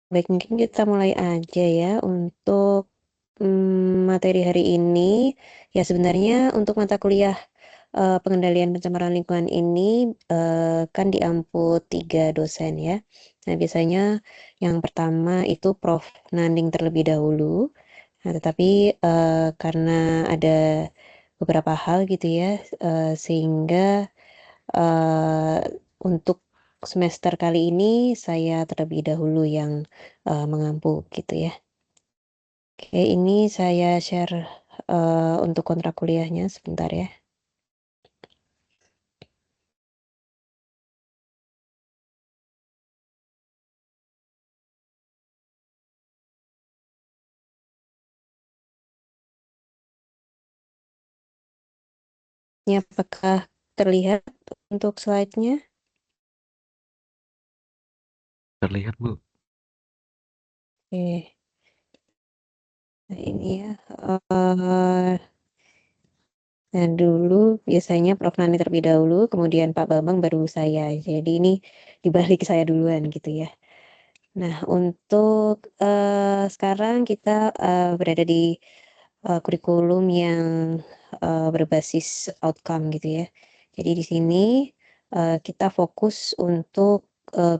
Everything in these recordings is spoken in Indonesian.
Baik, mungkin kita mulai aja ya untuk materi hari ini. Ya sebenarnya untuk mata kuliah pengendalian pencemaran lingkungan ini kan diamput 3 dosen ya. Nah biasanya yang pertama itu Prof. Nanding terlebih dahulu. Nah tetapi karena ada beberapa hal gitu ya, sehingga eh, untuk semester kali ini saya terlebih dahulu yang mengampu gitu ya. Oke, ini saya share untuk kontrak kuliahnya sebentar ya. Ini apakah terlihat untuk slide-nya? Terlihat, Bu. Oke, nah ini ya. eh nah dulu biasanya Prof. Nani terlebih dahulu, kemudian Pak Bambang baru saya. Jadi ini dibalik saya duluan gitu ya. Nah untuk sekarang kita berada di kurikulum yang berbasis outcome gitu ya. Jadi di sini kita fokus untuk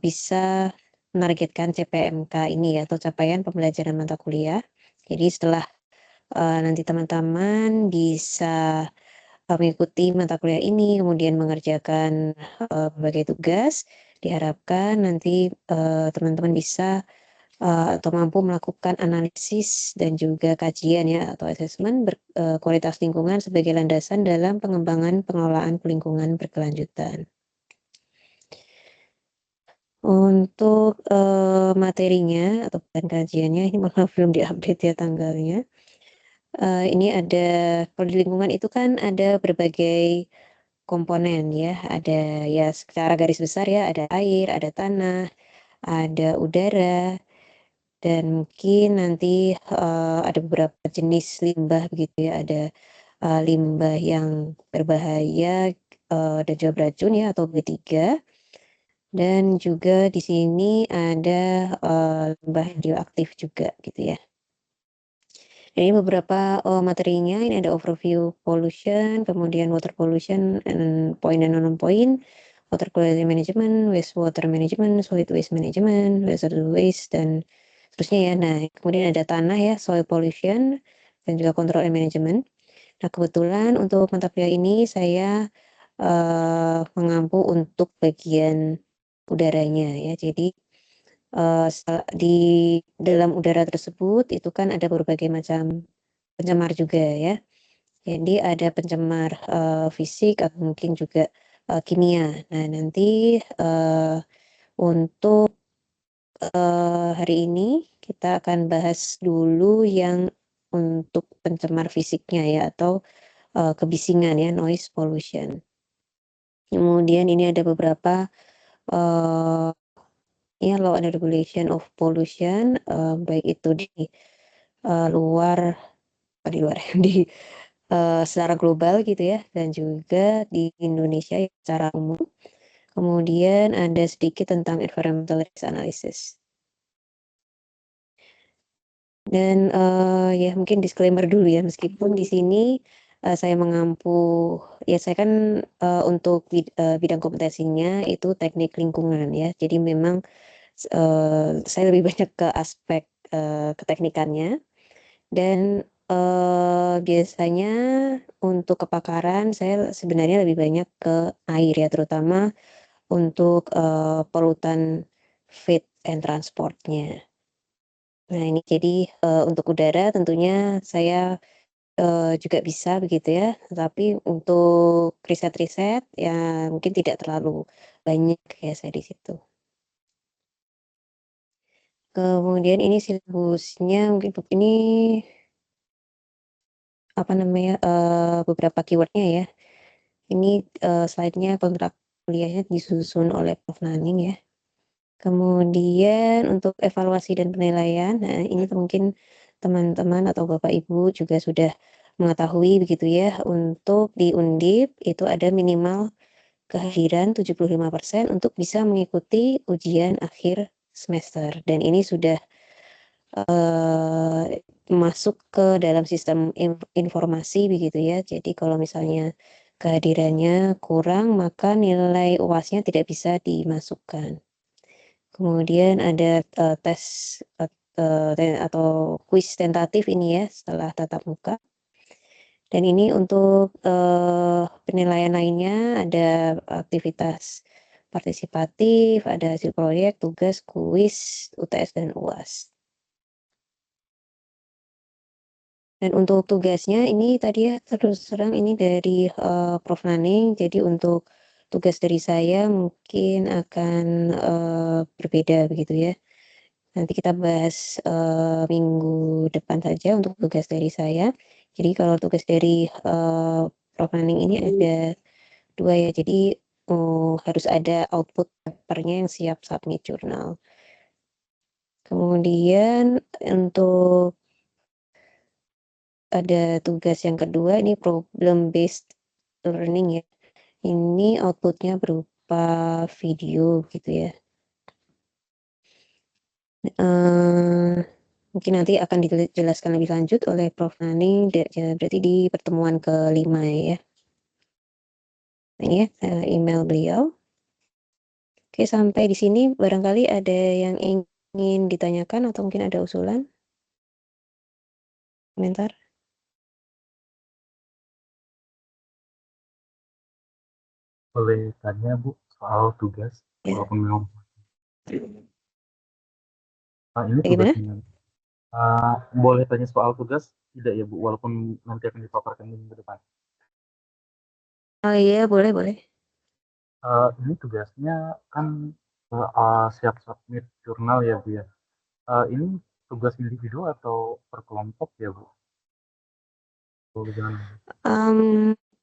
bisa menargetkan CPMK ini ya, atau capaian pembelajaran mata kuliah. Jadi setelah nanti teman-teman bisa mengikuti mata kuliah ini, kemudian mengerjakan berbagai tugas, diharapkan nanti teman-teman bisa atau mampu melakukan analisis dan juga kajian ya atau asesmen kualitas lingkungan sebagai landasan dalam pengembangan pengelolaan lingkungan berkelanjutan. Untuk materinya atau bukan kajiannya ini malah belum diupdate ya tanggalnya. Ini ada kalau di lingkungan itu kan ada berbagai komponen ya, ada ya secara garis besar ya ada air, ada tanah, ada udara, dan mungkin nanti ada beberapa jenis limbah begitu ya, ada limbah yang berbahaya dan juga beracun ya atau B3, dan juga di sini ada limbah radioaktif juga gitu ya. Ini beberapa materinya, ini ada overview pollution, kemudian water pollution, and point and non-point, water quality management, wastewater management, solid waste management, hazardous waste, dan seterusnya ya. Nah, kemudian ada tanah ya, soil pollution, dan juga control and management. Nah, kebetulan untuk mata kuliah ini saya mengampu untuk bagian udaranya ya. Jadi di dalam udara tersebut itu kan ada berbagai macam pencemar juga ya. Jadi ada pencemar fisik atau mungkin juga kimia. Nah, nanti untuk hari ini kita akan bahas dulu yang untuk pencemar fisiknya ya atau kebisingan ya, noise pollution. Kemudian ini ada beberapa uh, ya law and regulation of pollution, baik itu di luar di luar di secara global gitu ya, dan juga di Indonesia ya, secara umum. Kemudian ada sedikit tentang environmental risk analysis. Dan ya mungkin disclaimer dulu ya, meskipun di sini saya mengampu, ya saya kan untuk bidang kompetensinya itu teknik lingkungan ya. Jadi memang saya lebih banyak ke aspek keteknikannya. Dan biasanya untuk kepakaran saya sebenarnya lebih banyak ke air ya, terutama untuk polutan feed and transportnya. Nah ini jadi untuk udara tentunya saya juga bisa begitu ya, tapi untuk riset-riset ya mungkin tidak terlalu banyak ya saya di situ. Kemudian ini silabusnya mungkin ini apa namanya beberapa keywordnya ya. Ini slide-nya kontrak kuliahnya disusun oleh Prof. Naning ya. Kemudian untuk evaluasi dan penilaian, nah ini mungkin teman-teman atau Bapak Ibu juga sudah mengetahui begitu ya, untuk di Undip itu ada minimal kehadiran 75% untuk bisa mengikuti ujian akhir semester dan ini sudah masuk ke dalam sistem informasi begitu ya. Jadi kalau misalnya kehadirannya kurang, maka nilai UAS-nya tidak bisa dimasukkan. Kemudian ada tes atau kuis tentatif ini ya setelah tatap muka. Dan ini untuk penilaian lainnya ada aktivitas partisipatif, ada hasil proyek, tugas, kuis, UTS, dan UAS. Dan untuk tugasnya ini tadi ya terus terang ini dari Prof. Naning, jadi untuk tugas dari saya mungkin akan berbeda begitu ya. Nanti kita bahas minggu depan saja untuk tugas dari saya. Jadi kalau tugas dari Prof. Naning ini ada 2 ya, jadi harus ada output papernya yang siap submit jurnal. Kemudian untuk ada tugas yang kedua ini problem based learning ya. Ini outputnya berupa video gitu ya. Mungkin nanti akan dijelaskan lebih lanjut oleh Prof. Nani, berarti di pertemuan ke-5 ya. Ini ya email beliau. Oke, sampai di sini barangkali ada yang ingin ditanyakan atau mungkin ada usulan? Komentar? Boleh tanya Bu soal tugas, Ya. walaupun memang ini Bagaimana? tugasnya. Boleh tanya soal tugas tidak ya Bu, walaupun nanti akan dipaparkan di minggu depan. Oh iya, boleh, boleh. Ini tugasnya kan siap submit jurnal ya Bu ya. Ini tugas individu atau per kelompok ya Bu? Bagaimana?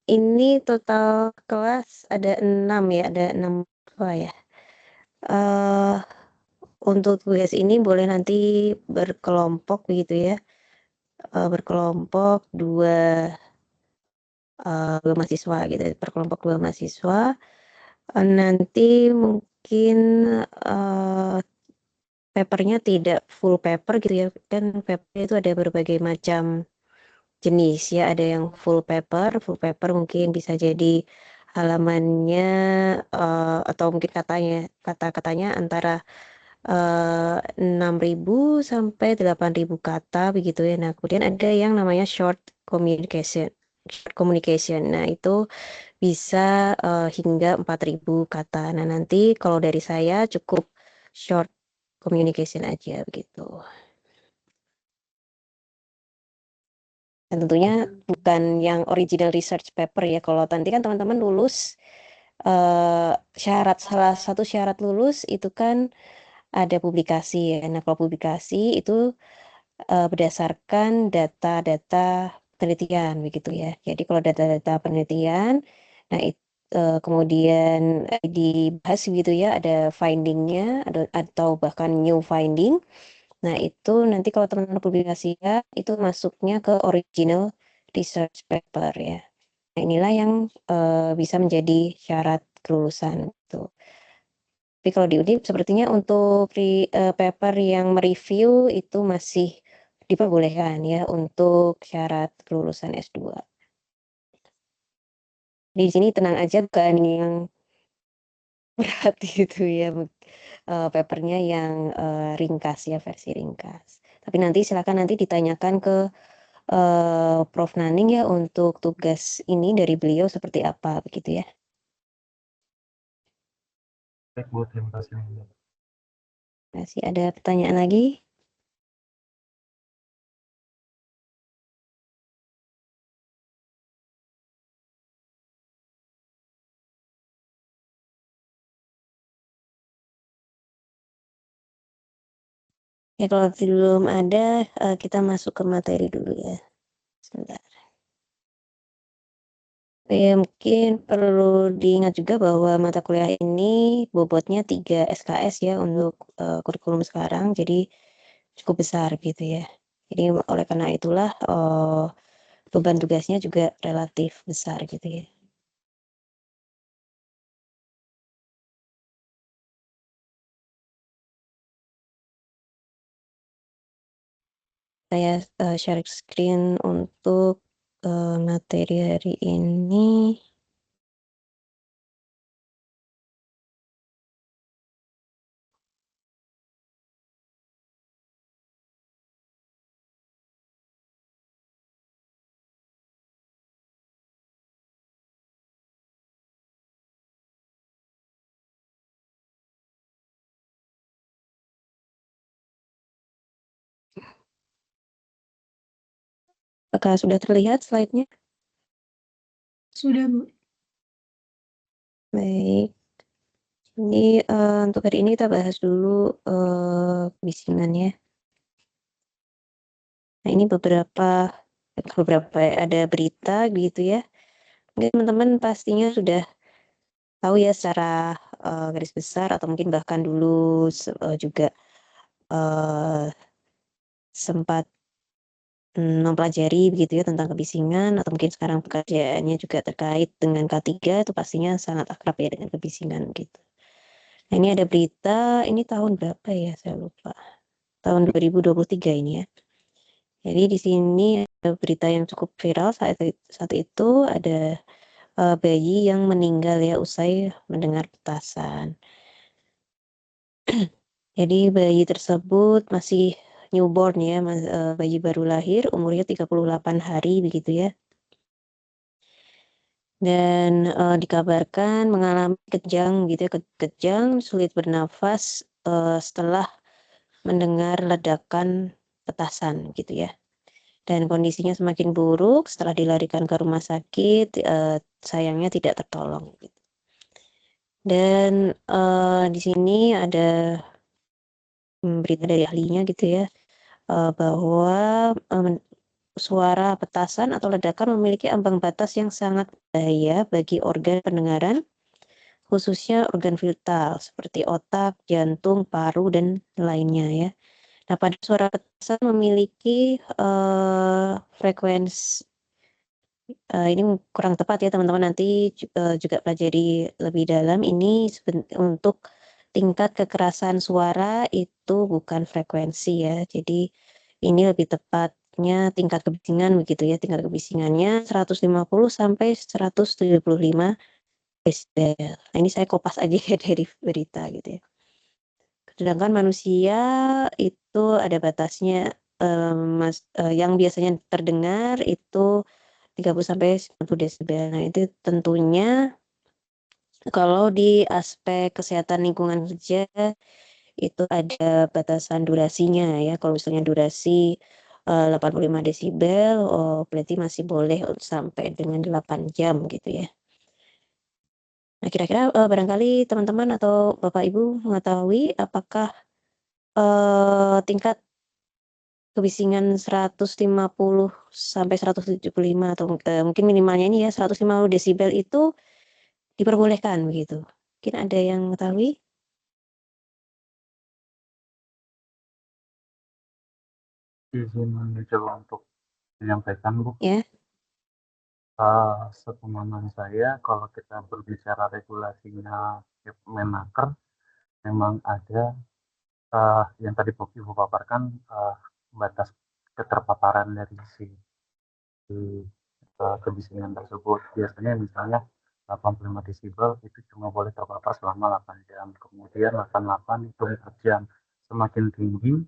Ini total kelas ada 6 ya, ada 6 siswa ya. Uh, untuk tugas ini boleh nanti berkelompok begitu ya. Berkelompok dua mahasiswa gitu, per kelompok 2 mahasiswa. Nanti mungkin papernya tidak full paper gitu ya, kan paper itu ada berbagai macam jenis ya, ada yang full paper mungkin bisa jadi halamannya atau mungkin kata-katanya antara 6.000 sampai 8.000 kata begitu ya. Nah, kemudian ada yang namanya short communication. Short communication. Nah, itu bisa hingga 4.000 kata. Nah, nanti kalau dari saya cukup short communication aja begitu. Dan tentunya bukan yang original research paper ya. Kalau nanti kan teman-teman lulus salah satu syarat lulus itu kan ada publikasi ya. Nah, kalau publikasi itu berdasarkan data-data penelitian begitu ya. Jadi kalau data-data penelitian, nah kemudian dibahas gitu ya, ada findingnya atau bahkan new finding. Nah itu nanti kalau teman-teman publikasi ya, itu masuknya ke original research paper ya. Nah inilah yang bisa menjadi syarat kelulusan itu. Tapi kalau di UNIP sepertinya untuk paper yang mereview itu masih diperbolehkan ya untuk syarat kelulusan S2. Di sini tenang aja bukan yang berat gitu ya, papernya yang ringkas ya, versi ringkas. Tapi nanti silakan nanti ditanyakan ke Prof. Naning ya untuk tugas ini dari beliau seperti apa begitu ya. Baik Bu, terima kasih. Masih ada pertanyaan lagi? Ya kalau belum ada, kita masuk ke materi dulu ya. Sebentar. Ya mungkin perlu diingat juga bahwa mata kuliah ini bobotnya 3 SKS ya untuk kurikulum sekarang, jadi cukup besar gitu ya. Jadi oleh karena itulah beban tugasnya juga relatif besar gitu ya. Saya, share screen untuk, materi hari ini. Apakah sudah terlihat slide-nya? Sudah, Bu. Baik. Ini, untuk hari ini kita bahas dulu, kebisingan ya. Nah, ini beberapa ada berita gitu ya. Mungkin teman-teman pastinya sudah tahu ya secara, garis besar atau mungkin bahkan dulu juga, eee, sempat, mempelajari begitu ya tentang kebisingan atau mungkin sekarang pekerjaannya juga terkait dengan K3 itu pastinya sangat akrab ya dengan kebisingan gitu. Nah, ini ada berita, ini tahun berapa ya saya lupa, tahun 2023 ini ya. Jadi di sini ada berita yang cukup viral saat itu ada, bayi yang meninggal ya usai mendengar petasan. Jadi bayi tersebut masih newborn ya, bayi baru lahir umurnya 38 hari begitu ya. Dan, dikabarkan mengalami kejang gitu ya, kejang, sulit bernafas, setelah mendengar ledakan petasan gitu ya. Dan kondisinya semakin buruk setelah dilarikan ke rumah sakit, sayangnya tidak tertolong gitu. Dan, di sini ada, berita dari ahlinya gitu ya, bahwa, suara petasan atau ledakan memiliki ambang batas yang sangat bahaya bagi organ pendengaran, khususnya organ vital seperti otak, jantung, paru, dan lainnya ya. Nah, pada suara petasan memiliki, frekuensi ini kurang tepat ya teman-teman, nanti juga pelajari lebih dalam ini untuk tingkat kekerasan suara itu bukan frekuensi ya. Jadi ini lebih tepatnya tingkat kebisingan begitu ya, tingkat kebisingannya 150 sampai 175 desibel. Nah, ini saya kopas aja ya dari berita gitu ya. Sedangkan manusia itu ada batasnya, yang biasanya terdengar itu 30 sampai 90 desibel. Nah, itu tentunya kalau di aspek kesehatan lingkungan kerja, itu ada batasan durasinya ya. Kalau misalnya durasi, 85 desibel, oh berarti masih boleh sampai dengan 8 jam gitu ya. Nah, kira-kira, barangkali teman-teman atau Bapak Ibu mengetahui apakah, tingkat kebisingan 150 sampai 175 atau, mungkin minimalnya ini ya 150 desibel itu diperbolehkan begitu. Mungkin ada yang mengetahui? Izin mencoba untuk menyampaikan, Bu. Ya? Sepemahaman saya kalau kita berbicara regulasinya Kemenaker, memang ada, yang tadi Ibu paparkan, batas keterpaparan dari si kebisingan tersebut. Biasanya misalnya 85 desibel itu cuma boleh terpapar selama 8 jam, kemudian 88 itu 4 jam. Semakin tinggi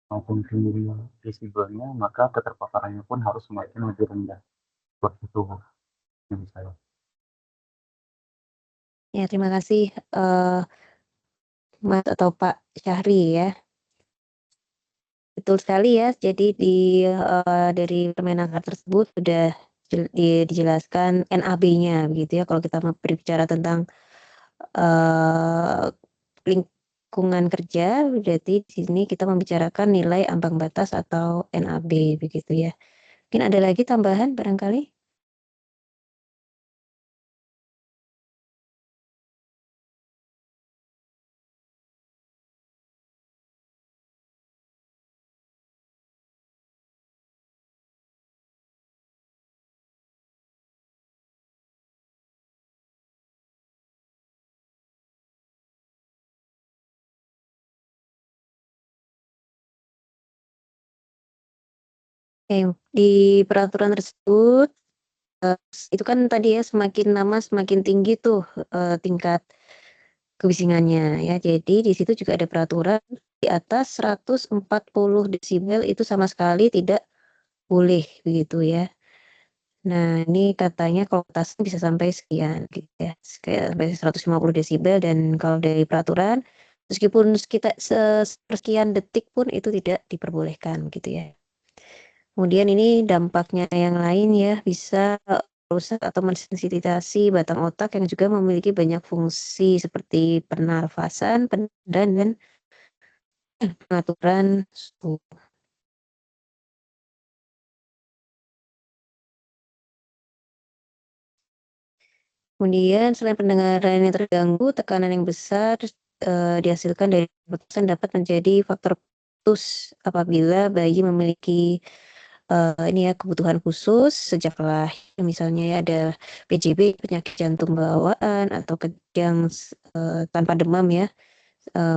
maupun tinggi desibelnya, maka keterpaparannya pun harus semakin lebih rendah. Seperti itu, Bu, menurut saya. Ya, terima kasih, Mas atau Pak Syahri ya. Betul sekali ya, jadi dari Permenaker tersebut sudah dijelaskan NAB-nya begitu ya, kalau kita berbicara tentang, eee, lingkungan kerja, berarti di sini kita membicarakan nilai ambang batas atau NAB begitu ya. Mungkin ada lagi tambahan barangkali? di peraturan tersebut, itu kan tadi ya semakin lama semakin tinggi tuh, tingkat kebisingannya ya. Jadi di situ juga ada peraturan di atas 140 desibel itu sama sekali tidak boleh begitu ya. Nah ini katanya kalau batasnya bisa sampai sekian gitu ya, kayak sampai 150 desibel dan kalau dari peraturan meskipun kita sepersekian detik pun itu tidak diperbolehkan gitu ya. Kemudian ini dampaknya yang lain ya bisa rusak atau mensensitisasi batang otak yang juga memiliki banyak fungsi seperti pernafasan, pendengaran, dan pengaturan suhu. Kemudian selain pendengaran yang terganggu, tekanan yang besar dihasilkan dari putusan dapat menjadi faktor putus apabila bayi memiliki ini ya kebutuhan khusus sejak lahir, misalnya ya ada PJB, penyakit jantung bawaan atau kejang tanpa demam ya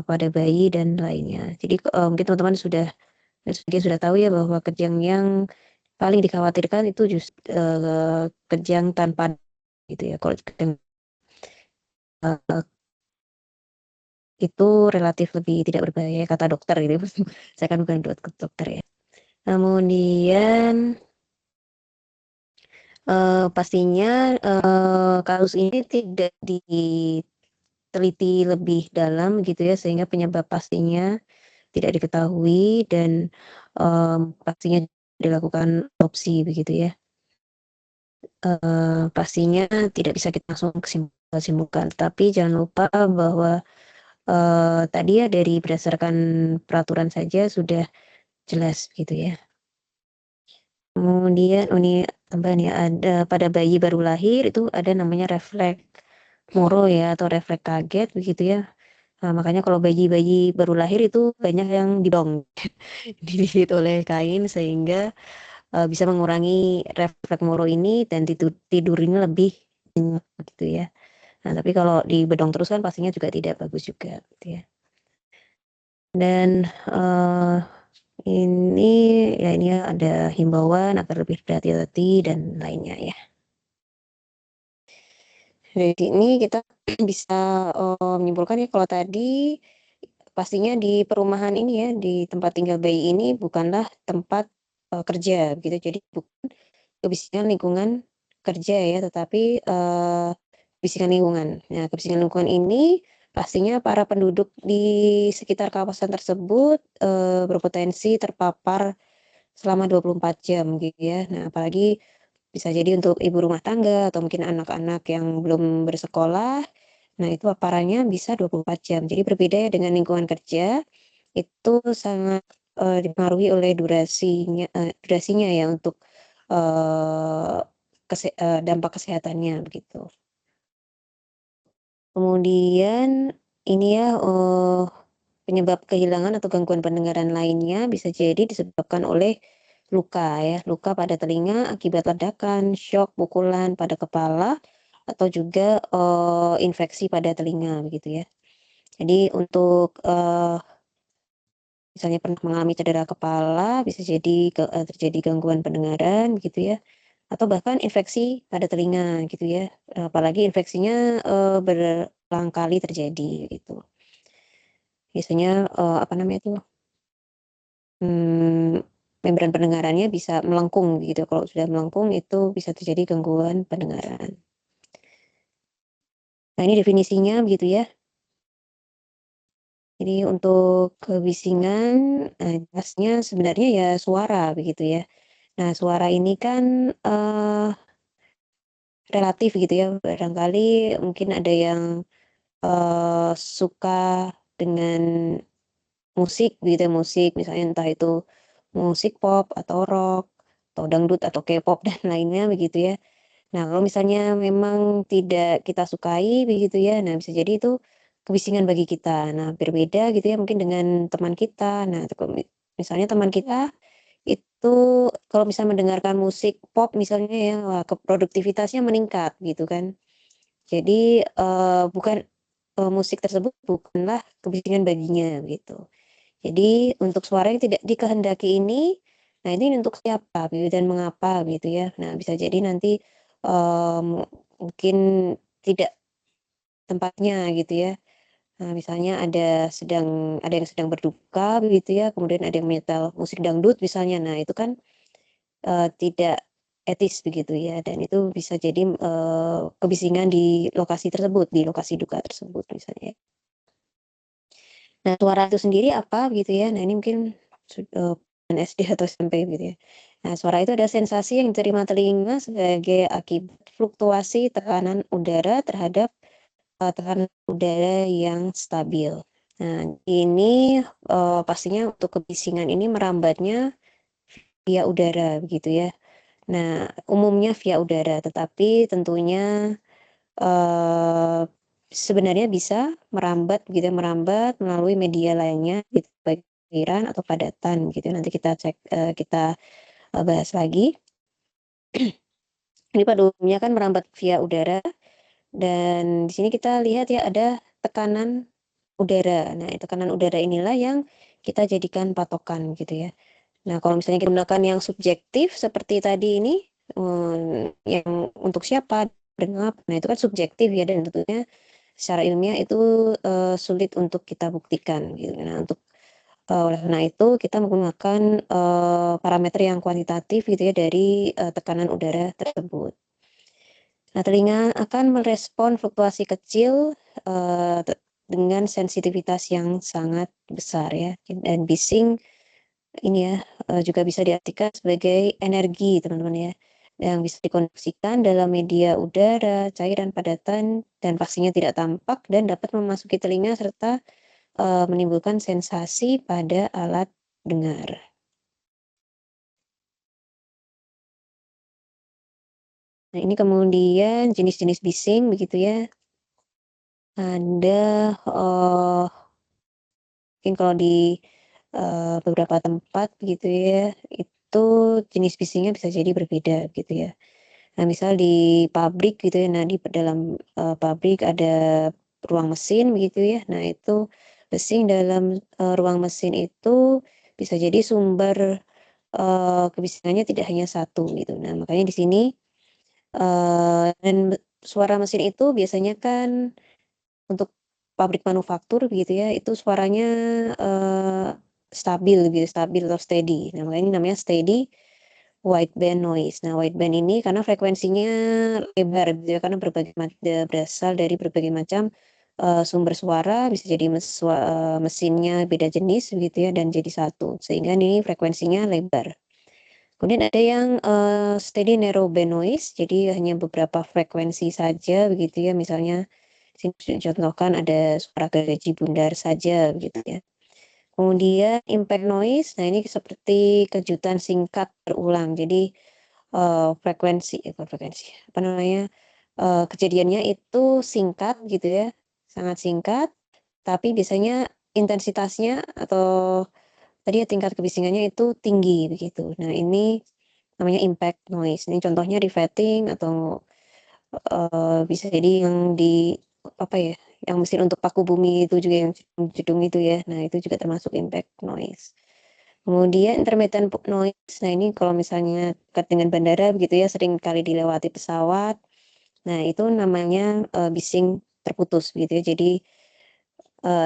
pada bayi dan lainnya. Jadi mungkin teman-teman sudah tahu ya bahwa kejang yang paling dikhawatirkan itu kejang tanpa gitu ya. Kalau kejang itu relatif lebih tidak berbahaya kata dokter gitu. Saya kan bukan dokter ya. Kemudian pastinya kasus ini tidak diteliti lebih dalam gitu ya sehingga penyebab pastinya tidak diketahui dan pastinya dilakukan otopsi begitu ya. Pastinya tidak bisa kita langsung simpulkan, tapi jangan lupa bahwa tadi ya dari berdasarkan peraturan saja sudah jelas gitu ya. Kemudian ini tambahan ya, ada pada bayi baru lahir itu ada namanya refleks moro ya atau refleks kaget begitu ya. Makanya kalau bayi-bayi baru lahir itu banyak yang didong, digigit oleh kain sehingga bisa mengurangi refleks moro ini dan tidurnya lebih nyenyak gitu ya. Nah, tapi kalau dibedong terus kan pastinya juga tidak bagus juga gitu ya. Dan ini ya ada himbauan agar lebih berhati-hati dan lainnya ya. Dari sini kita bisa menyimpulkan ya kalau tadi pastinya di perumahan ini ya, di tempat tinggal bayi ini bukanlah tempat kerja gitu. Jadi bukan kebisingan lingkungan kerja ya, tetapi kebisingan lingkungan. Nah, kebisingan lingkungan ini pastinya para penduduk di sekitar kawasan tersebut berpotensi terpapar selama 24 jam gitu ya. Nah, apalagi bisa jadi untuk ibu rumah tangga atau mungkin anak-anak yang belum bersekolah, nah itu paparannya bisa 24 jam. Jadi berbeda ya dengan lingkungan kerja, itu sangat dipengaruhi oleh durasinya ya untuk dampak kesehatannya begitu. Kemudian ini ya penyebab kehilangan atau gangguan pendengaran lainnya bisa jadi disebabkan oleh luka ya, luka pada telinga akibat ledakan, syok, pukulan pada kepala, atau juga infeksi pada telinga begitu ya. Jadi untuk misalnya pernah mengalami cedera kepala, bisa jadi terjadi gangguan pendengaran gitu ya, atau bahkan infeksi pada telinga gitu ya, apalagi infeksinya berulang kali terjadi gitu. Biasanya apa namanya itu, membran pendengarannya bisa melengkung gitu, kalau sudah melengkung itu bisa terjadi gangguan pendengaran. Nah ini definisinya begitu ya. Jadi untuk kebisingan, jelasnya sebenarnya ya suara begitu ya. Nah suara ini kan, relatif gitu ya, barangkali mungkin ada yang, suka dengan musik gitu ya, musik misalnya entah itu musik pop atau rock, atau dangdut atau K-pop dan lainnya begitu ya. Nah kalau misalnya memang tidak kita sukai begitu ya, nah bisa jadi itu kebisingan bagi kita. Nah berbeda gitu ya mungkin dengan teman kita. Nah misalnya teman kita itu kalau misalnya mendengarkan musik pop misalnya ya, wah produktivitasnya meningkat gitu kan. Jadi, bukan musik tersebut bukanlah kebisingan baginya gitu. Jadi untuk suara yang tidak dikehendaki ini, Nah, ini untuk siapa gitu dan mengapa gitu ya. Nah, bisa jadi nanti, mungkin tidak tempatnya gitu ya. Nah, misalnya ada yang sedang berduka begitu ya, kemudian ada yang menyetel musik dangdut misalnya. Nah, itu kan, tidak etis begitu ya, dan itu bisa jadi, kebisingan di lokasi tersebut, di lokasi duka tersebut misalnya. Nah, suara itu sendiri apa gitu ya. Nah, ini mungkin SD atau SMP gitu ya. Nah, suara itu ada sensasi yang diterima telinga sebagai akibat fluktuasi tekanan udara terhadap, tekanan udara yang stabil. Nah, ini, pastinya untuk kebisingan ini merambatnya via udara begitu ya. Nah, umumnya via udara, tetapi tentunya, eee, sebenarnya bisa merambat gitu ya, merambat melalui media lainnya gitu, baik aliran atau padatan gitu. Nanti kita cek kita, bahas lagi. Ini pada umumnya kan merambat via udara dan di sini kita lihat ya ada tekanan udara. Nah, tekanan udara inilah yang kita jadikan patokan gitu ya. Nah, kalau misalnya kita gunakan yang subjektif seperti tadi ini, yang untuk siapa dan mengapa, nah itu kan subjektif ya dan tentunya secara ilmiah itu, sulit untuk kita buktikan gitu. Nah, oleh karena itu kita menggunakan, parameter yang kuantitatif gitu ya dari, tekanan udara tersebut. Nah, telinga akan merespon fluktuasi kecil, dengan sensitivitas yang sangat besar ya, dan bising ini ya, juga bisa diartikan sebagai energi teman-teman ya, yang bisa dikonversikan dalam media udara, cairan padatan, dan pastinya tidak tampak dan dapat memasuki telinga serta, menimbulkan sensasi pada alat dengar. Nah, ini kemudian jenis-jenis bising begitu ya, ada, mungkin kalau di, beberapa tempat begitu ya, itu jenis bisingnya bisa jadi berbeda gitu ya. Nah, misal di pabrik gitu ya, nah di dalam, pabrik ada ruang mesin begitu ya. Nah, itu bising dalam, ruang mesin itu bisa jadi sumber, kebisingannya tidak hanya satu gitu. Nah, makanya di sini, dan suara mesin itu biasanya kan untuk pabrik manufaktur begitu ya, itu suaranya, eee, stabil gitu, stabil atau steady. Nah, makanya ini namanya steady wideband noise. Nah, wideband ini karena frekuensinya lebar gitu ya, karena berasal dari berbagai macam, sumber suara, bisa jadi mesinnya beda jenis begitu ya dan jadi satu, sehingga ini frekuensinya lebar. Kemudian ada yang, steady narrowband noise, jadi hanya beberapa frekuensi saja begitu ya, misalnya di sini dicontohkan ada suara gergaji bundar saja begitu ya. Kemudian impact noise, nah ini seperti kejutan singkat berulang. Jadi, bukan frekuensi, apa namanya, kejadiannya itu singkat gitu ya, sangat singkat, tapi biasanya intensitasnya atau tadi ya tingkat kebisingannya itu tinggi begitu. Nah, ini namanya impact noise. Ini contohnya revetting atau, bisa jadi yang apa ya, yang mesin untuk paku bumi itu juga yang jedung itu ya. Nah, itu juga termasuk impact noise. Kemudian intermittent noise, nah ini kalau misalnya dekat dengan bandara begitu ya, sering kali dilewati pesawat. Nah, itu namanya, bising terputus gitu ya. Jadi,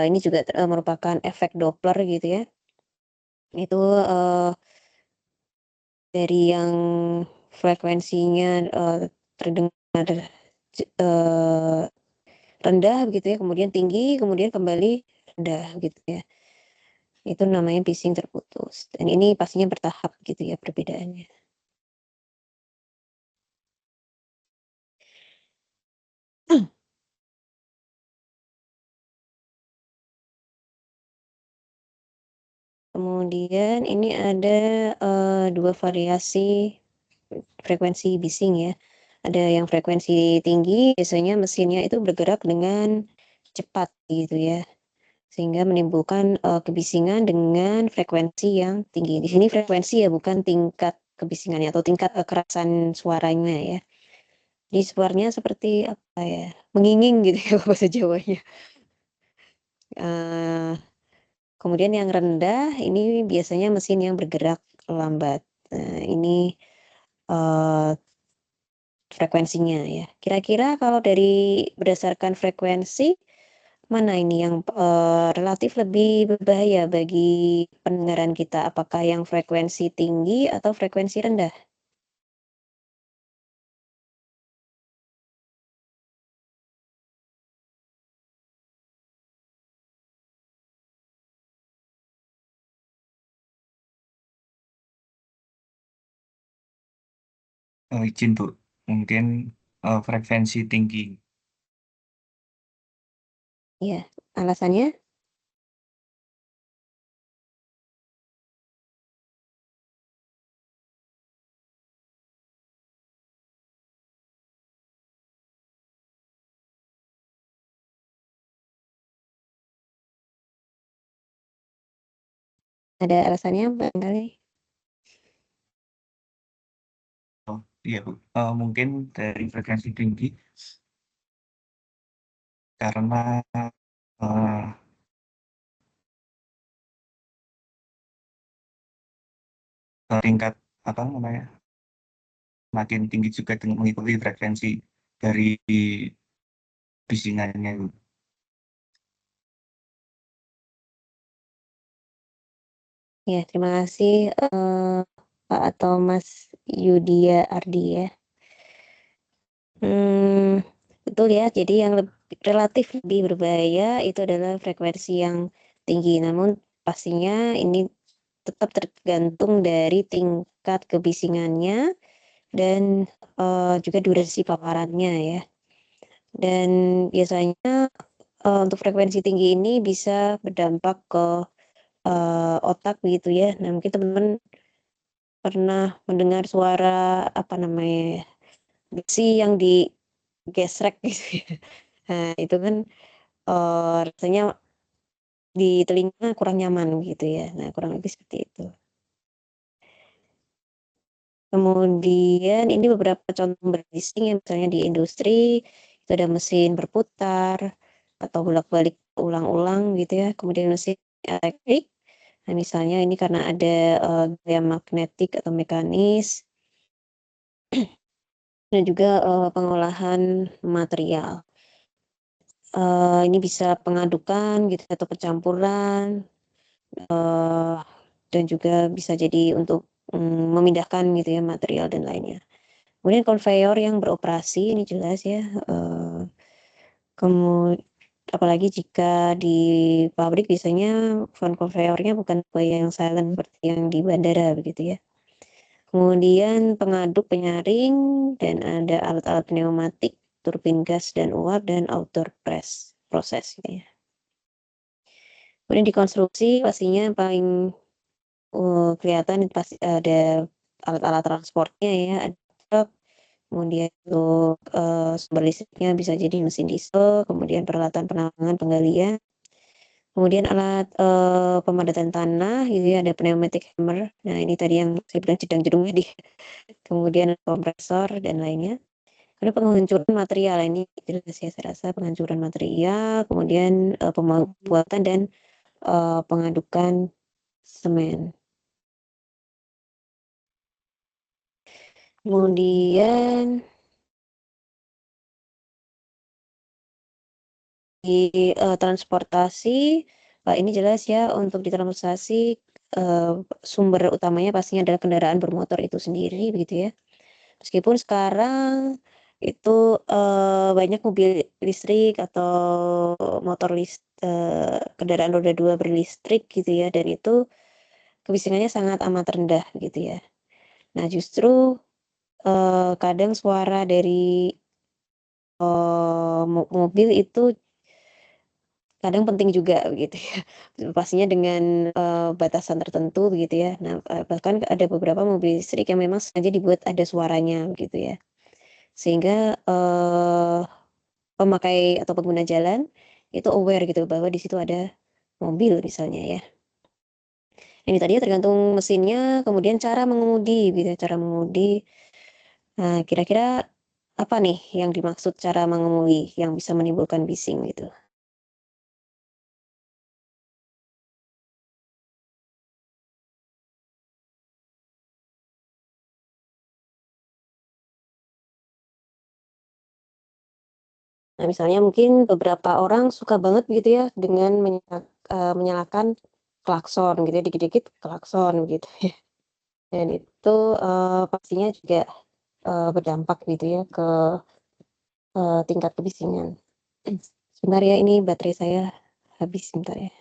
ini juga merupakan efek Doppler gitu ya. Itu, dari yang frekuensinya, terdengar, eee, rendah begitu ya, kemudian tinggi, kemudian kembali rendah gitu ya. Itu namanya bising terputus dan ini pastinya bertahap gitu ya perbedaannya. Kemudian ini ada, 2 variasi frekuensi bising ya. Ada yang frekuensi tinggi, biasanya mesinnya itu bergerak dengan cepat gitu ya, sehingga menimbulkan, kebisingan dengan frekuensi yang tinggi. Di sini frekuensi ya, bukan tingkat kebisingannya atau tingkat kekerasan suaranya ya. Jadi suaranya seperti apa ya, menginging gitu ya bahasa Jawanya. Eee, Kemudian yang rendah ini biasanya mesin yang bergerak lambat. Nah, ini frekuensinya ya. Kira-kira kalau dari berdasarkan frekuensi, mana ini yang relatif lebih berbahaya bagi pendengaran kita? Apakah yang frekuensi tinggi atau frekuensi rendah? Izin Bu, mungkin frekuensi tinggi. Ya, alasannya? Ada alasannya barangkali? Oh iya Bu, mungkin dari frekuensi tinggi karena eh, tingkat apa namanya makin tinggi juga dengan mengikuti frekuensi dari bisingannya Bu. Ya, terima kasih Pak atau Mas Yudia Ardi ya. Betul ya. Jadi yang relatif lebih berbahaya itu adalah frekuensi yang tinggi. Namun pastinya ini tetap tergantung dari tingkat kebisingannya dan juga durasi paparannya ya. Dan biasanya untuk frekuensi tinggi ini bisa berdampak ke otak begitu ya. Nah, mungkin teman-teman pernah mendengar suara apa namanya ya, besi yang digesrek gitu ya. Nah, itu kan rasanya di telinga kurang nyaman gitu ya. Nah, kurang lebih seperti itu. Kemudian ini beberapa contoh berbising yang misalnya di industri itu ada mesin berputar atau bolak-balik ulang-ulang gitu ya. Kemudian mesin elektrik. Nah, misalnya ini karena ada gaya magnetik atau mekanis dan juga pengolahan material. Ini bisa pengadukan gitu atau pencampuran dan juga bisa jadi untuk memindahkan gitu ya material dan lainnya. Kemudian konveyor yang beroperasi ini jelas ya. Apalagi jika di pabrik biasanya konveyornya bukan yang silent seperti yang di bandara begitu ya. Kemudian pengaduk penyaring dan ada alat-alat pneumatik, turbin gas dan uap dan outdoor press proses gitu ya. Kemudian di konstruksi pastinya paling kelihatan pasti ada alat-alat transportnya ya, ada truk, kemudian untuk sumber listriknya bisa jadi mesin diesel, kemudian peralatan penambangan penggalian, kemudian alat pemadatan tanah gitu ya, ada pneumatic hammer. Nah, ini tadi yang saya bilang jedang jedung tadi. Kemudian kompresor dan lainnya. Ada penghancuran material ini jelas ya, saya rasa penghancuran material, kemudian pembuatan dan pengadukan semen. Kemudian di transportasi, ini jelas ya untuk di transportasi sumber utamanya pastinya adalah kendaraan bermotor itu sendiri begitu ya. Meskipun sekarang itu banyak mobil listrik atau motor kendaraan roda 2 berlistrik gitu ya, dan itu kebisingannya sangat amat rendah gitu ya. Nah, justru kadang suara dari mobil itu kadang penting juga begitu ya. Pastinya dengan batasan tertentu begitu ya. Nah, bahkan ada beberapa mobil listrik yang memang sengaja dibuat ada suaranya gitu ya. Sehingga pemakai atau pengguna jalan itu aware gitu bahwa di situ ada mobil misalnya ya. Ini tadi ya tergantung mesinnya, kemudian cara mengemudi gitu ya, cara mengemudi. Nah, kira-kira apa nih yang dimaksud cara mengemudi yang bisa menimbulkan bising gitu? Nah, misalnya mungkin beberapa orang suka banget gitu ya dengan menyalakan klakson gitu ya, dikit-dikit klakson gitu ya. Dan itu, pastinya juga, berdampak gitu ya ke, tingkat kebisingan. Sebentar ya, ini baterai saya habis, sebentar ya.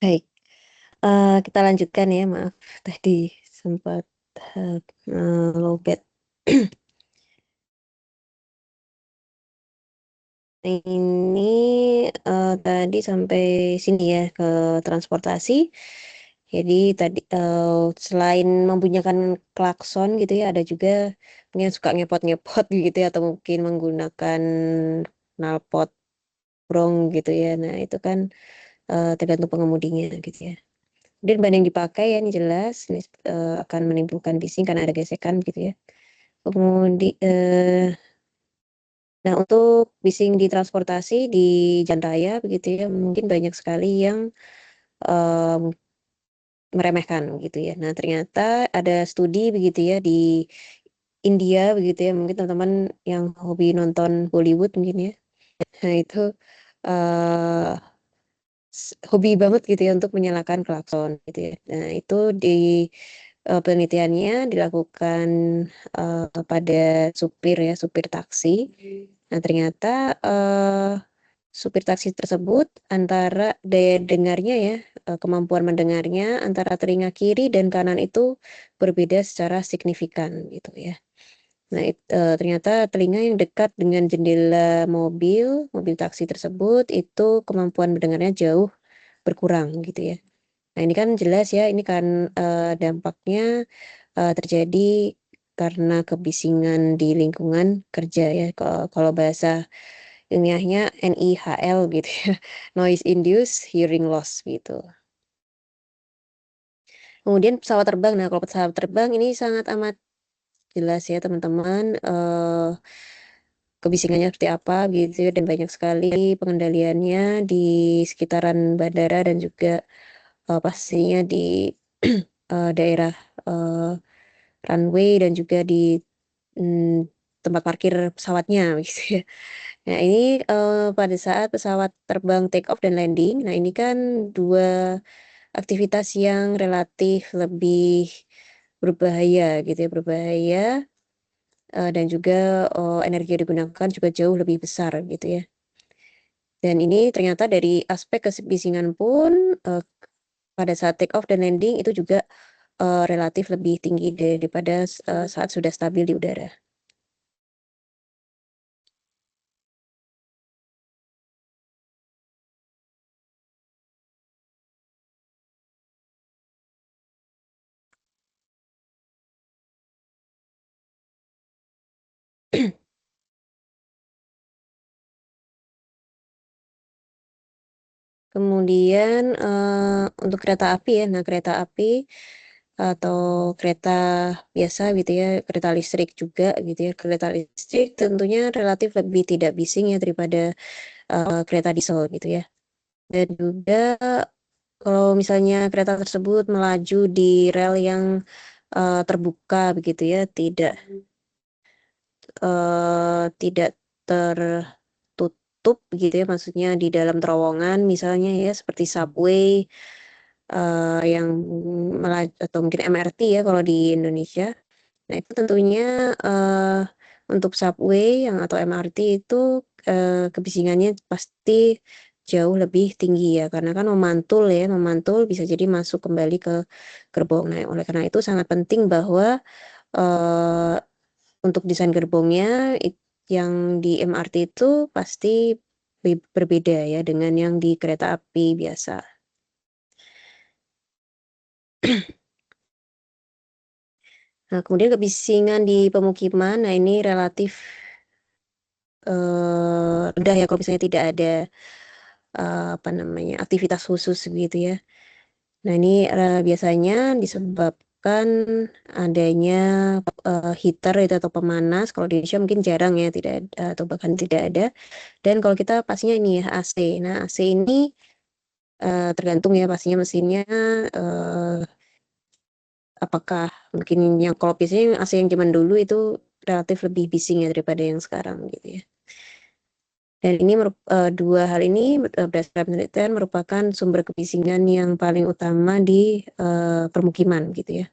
Baik, kita lanjutkan ya, maaf tadi sempat, lowbat. Ini, tadi sampai sini ya, ke transportasi. Jadi tadi, selain membunyikan klakson gitu ya, ada juga yang suka ngepot-ngepot gitu ya, atau mungkin menggunakan knalpot brong gitu ya. Nah, itu kan, tergantung pengemudinya gitu ya. Dan ban yang dipakai ya, ini jelas ini, akan menimbulkan bising karena ada gesekan gitu ya. Nah, untuk bising di transportasi di jalan raya begitu ya, mungkin banyak sekali yang, mmm, meremehkan gitu ya. Nah, ternyata ada studi begitu ya di India begitu ya, mungkin teman-teman yang hobi nonton Bollywood mungkin ya. Nah, itu, eee, hobi banget gitu ya untuk menyalakan klakson gitu ya. Nah, itu di, penelitiannya dilakukan, pada supir ya, supir taksi. Nah, ternyata, supir taksi tersebut antara daya dengarnya ya, kemampuan mendengarnya antara telinga kiri dan kanan itu berbeda secara signifikan gitu ya. Nah, ternyata telinga yang dekat dengan jendela mobil taksi tersebut itu kemampuan mendengarnya jauh berkurang gitu ya. Nah, ini kan jelas ya, ini kan, dampaknya, terjadi karena kebisingan di lingkungan kerja ya, kalau bahasa ilmiahnya NIHL gitu ya, Noise Induced Hearing Loss gitu. Kemudian pesawat terbang, nah kalau pesawat terbang ini sangat amat jelas ya teman-teman, kebisingannya seperti apa gitu ya, dan banyak sekali pengendaliannya di sekitaran bandara dan juga, pastinya di, daerah, eee, runway dan juga di, mmm, tempat parkir pesawatnya gitu ya. Nah ini, pada saat pesawat terbang take off dan landing, nah ini kan 2 aktivitas yang relatif lebih berbahaya gitu ya, berbahaya, dan juga, energi yang digunakan juga jauh lebih besar gitu ya. Dan ini ternyata dari aspek kebisingan pun, pada saat take off dan landing itu juga, relatif lebih tinggi daripada saat sudah stabil di udara. Kemudian untuk kereta api ya, nah kereta api atau kereta biasa gitu ya, kereta listrik juga gitu ya. Kereta listrik tentunya relatif lebih tidak bising ya daripada kereta diesel gitu ya. Dan juga kalau misalnya kereta tersebut melaju di rel yang terbuka begitu ya, tidak tertutup gitu ya, maksudnya di dalam terowongan misalnya ya, seperti subway yang atau mungkin MRT ya kalau di Indonesia. Nah itu tentunya untuk subway yang atau MRT itu kebisingannya pasti jauh lebih tinggi ya, karena kan memantul bisa jadi masuk kembali ke gerbong. Nah oleh karena itu sangat penting bahwa eh, untuk desain gerbongnya yang di MRT itu pasti berbeda ya dengan yang di kereta api biasa. Nah, kemudian kebisingan di pemukiman, nah ini relatif rendah ya kalau misalnya tidak ada apa namanya aktivitas khusus gitu ya. Nah ini biasanya disebabkan adanya heater itu atau pemanas. Kalau di Indonesia mungkin jarang ya, tidak ada, atau bahkan tidak ada. Dan kalau kita pastinya ini ya AC. Nah AC ini tergantung ya pastinya mesinnya eh, apakah mungkin yang kalau biasanya AC yang zaman dulu itu relatif lebih bising ya daripada yang sekarang gitu ya. Dan ini dua hal ini berdasarkan penelitian merupakan sumber kebisingan yang paling utama di permukiman gitu ya.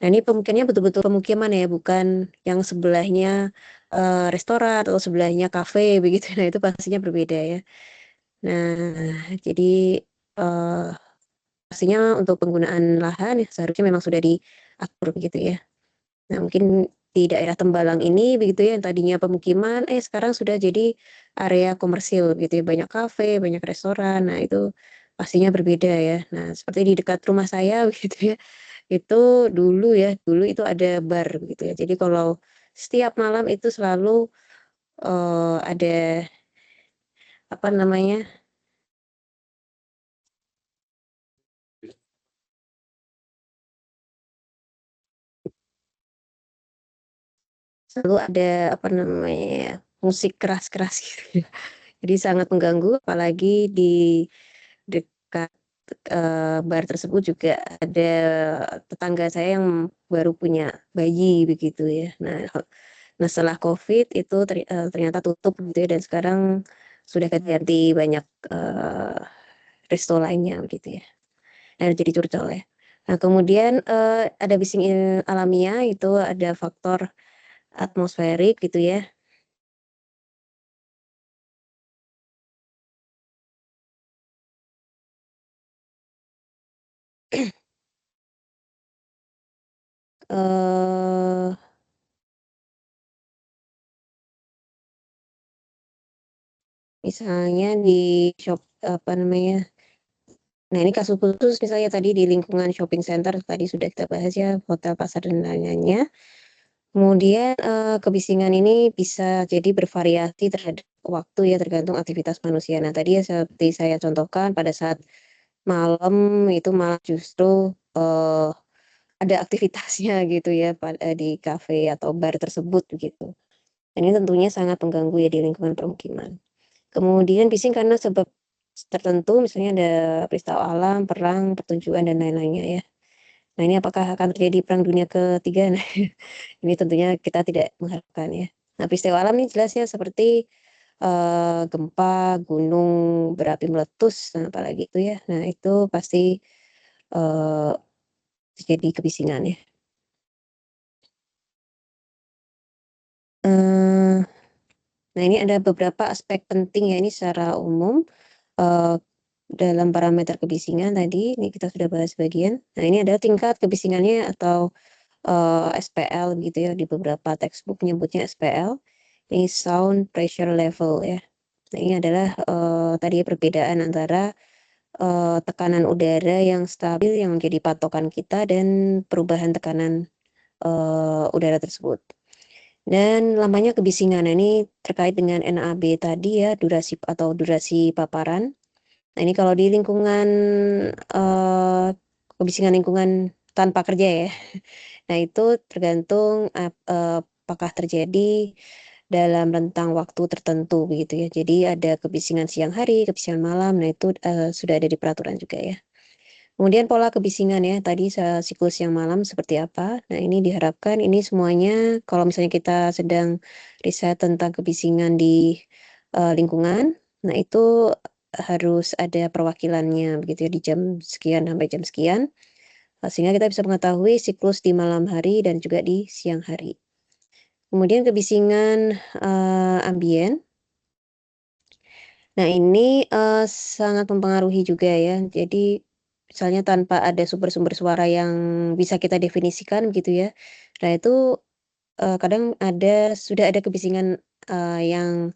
Nah ini pemukimannya betul-betul pemukiman ya, bukan yang sebelahnya restoran atau sebelahnya kafe begitu. Nah itu pastinya berbeda ya. Nah jadi eh, pastinya untuk penggunaan lahan ya, seharusnya memang sudah diatur begitu ya. Nah, mungkin di daerah Tembalang ini begitu ya, yang tadinya pemukiman, sekarang sudah jadi area komersil gitu ya, banyak kafe, banyak restoran. Nah, itu pastinya berbeda ya. Nah, seperti di dekat rumah saya begitu ya, itu dulu itu ada bar gitu ya. Jadi kalau setiap malam itu selalu ada apa namanya? Selalu ada apa namanya? Musik keras-keras gitu ya. Jadi sangat mengganggu apalagi di dekat bar tersebut juga ada tetangga saya yang baru punya bayi begitu ya. Nah setelah COVID itu ternyata tutup gitu ya, dan sekarang sudah ganti banyak eh, resto lainnya gitu ya. Nah jadi curcol ya. Nah kemudian ada bising alamiah, itu ada faktor atmosferik gitu ya. eh Misalnya di shop apa namanya. Nah, ini kasus khusus misalnya tadi di lingkungan shopping center tadi sudah kita bahas ya, hotel, pasar dan lain-lainnya. Kemudian kebisingan ini bisa jadi bervariasi terhadap waktu ya, tergantung aktivitas manusia. Nah, tadi ya seperti saya contohkan pada saat malam itu malah justru eh, ada aktivitasnya gitu ya di kafe atau bar tersebut gitu. Dan ini tentunya sangat mengganggu ya di lingkungan permukiman. Kemudian bising karena sebab tertentu, misalnya ada peristiwa alam, perang, pertunjukan, dan lain-lainnya ya. Nah ini apakah akan terjadi perang dunia ketiga? Nah, ini tentunya kita tidak mengharapkan ya. Nah peristiwa alam ini jelas ya seperti gempa, gunung berapi meletus, nah, apalagi itu ya. Nah itu pasti eh, terjadi kebisingan ya. Eh, nah ini ada beberapa aspek penting ya ini secara umum. eh, Dalam parameter kebisingan tadi, ini kita sudah bahas sebagian. Nah, ini adalah tingkat kebisingannya atau SPL gitu ya, di beberapa textbook menyebutnya SPL. Ini sound pressure level ya. Nah, ini adalah tadi perbedaan antara tekanan udara yang stabil yang menjadi patokan kita dan perubahan tekanan udara tersebut. Dan lamanya kebisingan. Nah, ini terkait dengan NAB tadi ya, durasi paparan. Nah, ini kalau di lingkungan kebisingan lingkungan tanpa kerja ya. Nah, itu tergantung apakah terjadi dalam rentang waktu tertentu begitu ya. Jadi ada kebisingan siang hari, kebisingan malam. Nah, itu sudah ada di peraturan juga ya. Kemudian pola kebisingan ya, tadi siklus siang malam seperti apa. Nah, ini diharapkan ini semuanya kalau misalnya kita sedang riset tentang kebisingan di lingkungan, nah itu harus ada perwakilannya begitu ya di jam sekian sampai jam sekian. Sehingga kita bisa mengetahui siklus di malam hari dan juga di siang hari. Kemudian kebisingan ambien. Nah, ini sangat mempengaruhi juga ya. Jadi misalnya tanpa ada sumber-sumber suara yang bisa kita definisikan gitu ya. Nah, itu kadang sudah ada kebisingan yang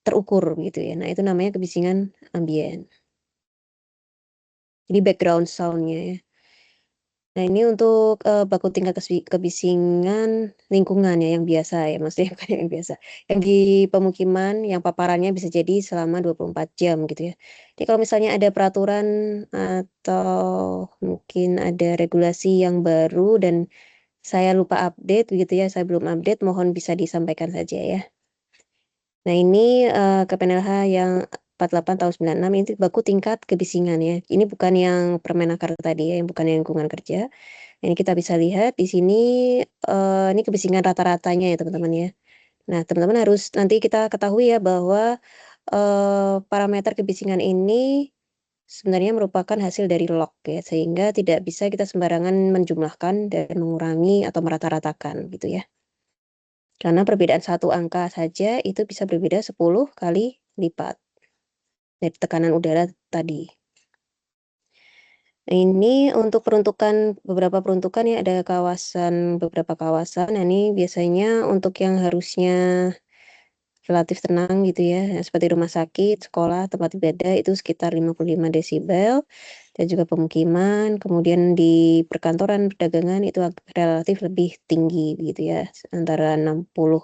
terukur gitu ya. Nah, itu namanya kebisingan ambien. Jadi background sound-nya ya. Nah, ini untuk baku tingkat kebisingan lingkungan ya yang biasa ya, maksudnya bukan yang biasa. Yang di pemukiman yang paparannya bisa jadi selama 24 jam gitu ya. Jadi kalau misalnya ada peraturan atau mungkin ada regulasi yang baru dan saya lupa update begitu ya, saya belum update, mohon bisa disampaikan saja ya. Nah, ini KPNLH yang 48 tahun 96 ini baku tingkat kebisingan ya. Ini bukan yang Permenaker tadi ya, yang bukan yang lingkungan kerja. Ini kita bisa lihat di sini, ini kebisingan rata-ratanya ya teman-teman ya. Nah, teman-teman harus nanti kita ketahui ya bahwa, parameter kebisingan ini sebenarnya merupakan hasil dari log ya, sehingga tidak bisa kita sembarangan menjumlahkan dan mengurangi atau merata-ratakan gitu ya. Karena perbedaan satu angka saja itu bisa berbeda 10 kali lipat dari tekanan udara tadi. Ini untuk beberapa peruntukan ya, ada beberapa kawasan. Nah, ini biasanya untuk yang harusnya relatif tenang gitu ya, seperti rumah sakit, sekolah, tempat ibadah itu sekitar 55 desibel, dan juga pemukiman. Kemudian di perkantoran, perdagangan itu relatif lebih tinggi gitu ya, antara 60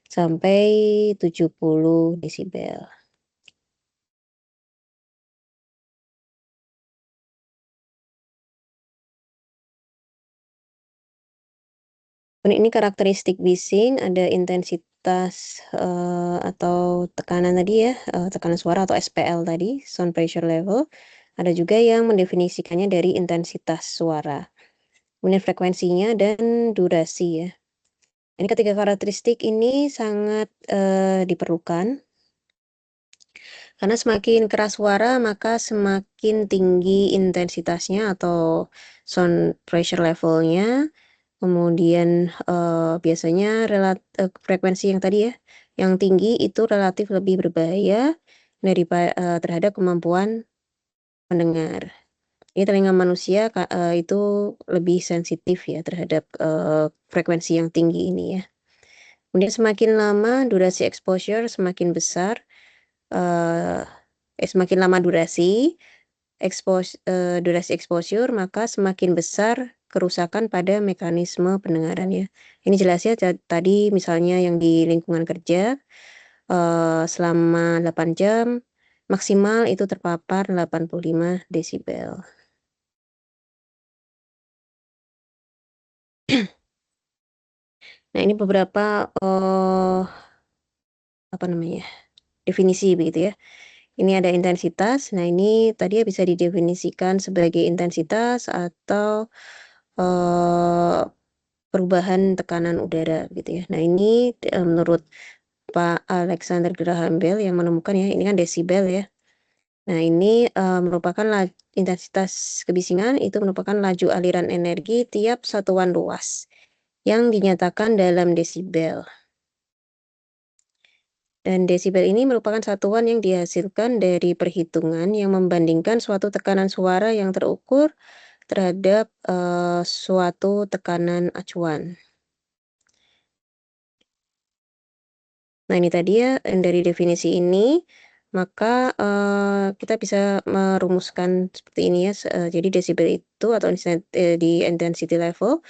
sampai 70 desibel. Ini karakteristik bising, ada intensitas atau tekanan tadi ya, tekanan suara atau SPL tadi, sound pressure level. Ada juga yang mendefinisikannya dari intensitas suara. Kemudian frekuensinya dan durasi ya. Ini ketiga karakteristik ini sangat diperlukan. Karena semakin keras suara, maka semakin tinggi intensitasnya atau sound pressure levelnya. Kemudian biasanya frekuensi yang tadi ya, yang tinggi itu relatif lebih berbahaya terhadap kemampuan mendengar. Ini telinga manusia itu lebih sensitif ya terhadap frekuensi yang tinggi ini ya. Kemudian semakin lama durasi exposure semakin besar, semakin lama durasi exposure, maka semakin besar kerusakan pada mekanisme pendengaran ya. Ini jelas ya tadi misalnya yang di lingkungan kerja, selama 8 jam, maksimal itu terpapar 85 desibel. Nah, ini beberapa, definisi begitu ya. Ini ada intensitas, nah ini tadi ya bisa didefinisikan sebagai intensitas atau, perubahan tekanan udara gitu ya. Nah, ini menurut Pak Alexander Graham Bell yang menemukan ya, ini kan desibel ya. Nah, ini merupakan intensitas kebisingan itu merupakan laju aliran energi tiap satuan luas yang dinyatakan dalam desibel. Dan desibel ini merupakan satuan yang dihasilkan dari perhitungan yang membandingkan suatu tekanan suara yang terukur terhadap suatu tekanan acuan. Nah, ini tadi ya dari definisi ini, maka kita bisa merumuskan seperti ini ya. Jadi desibel itu atau di intensity level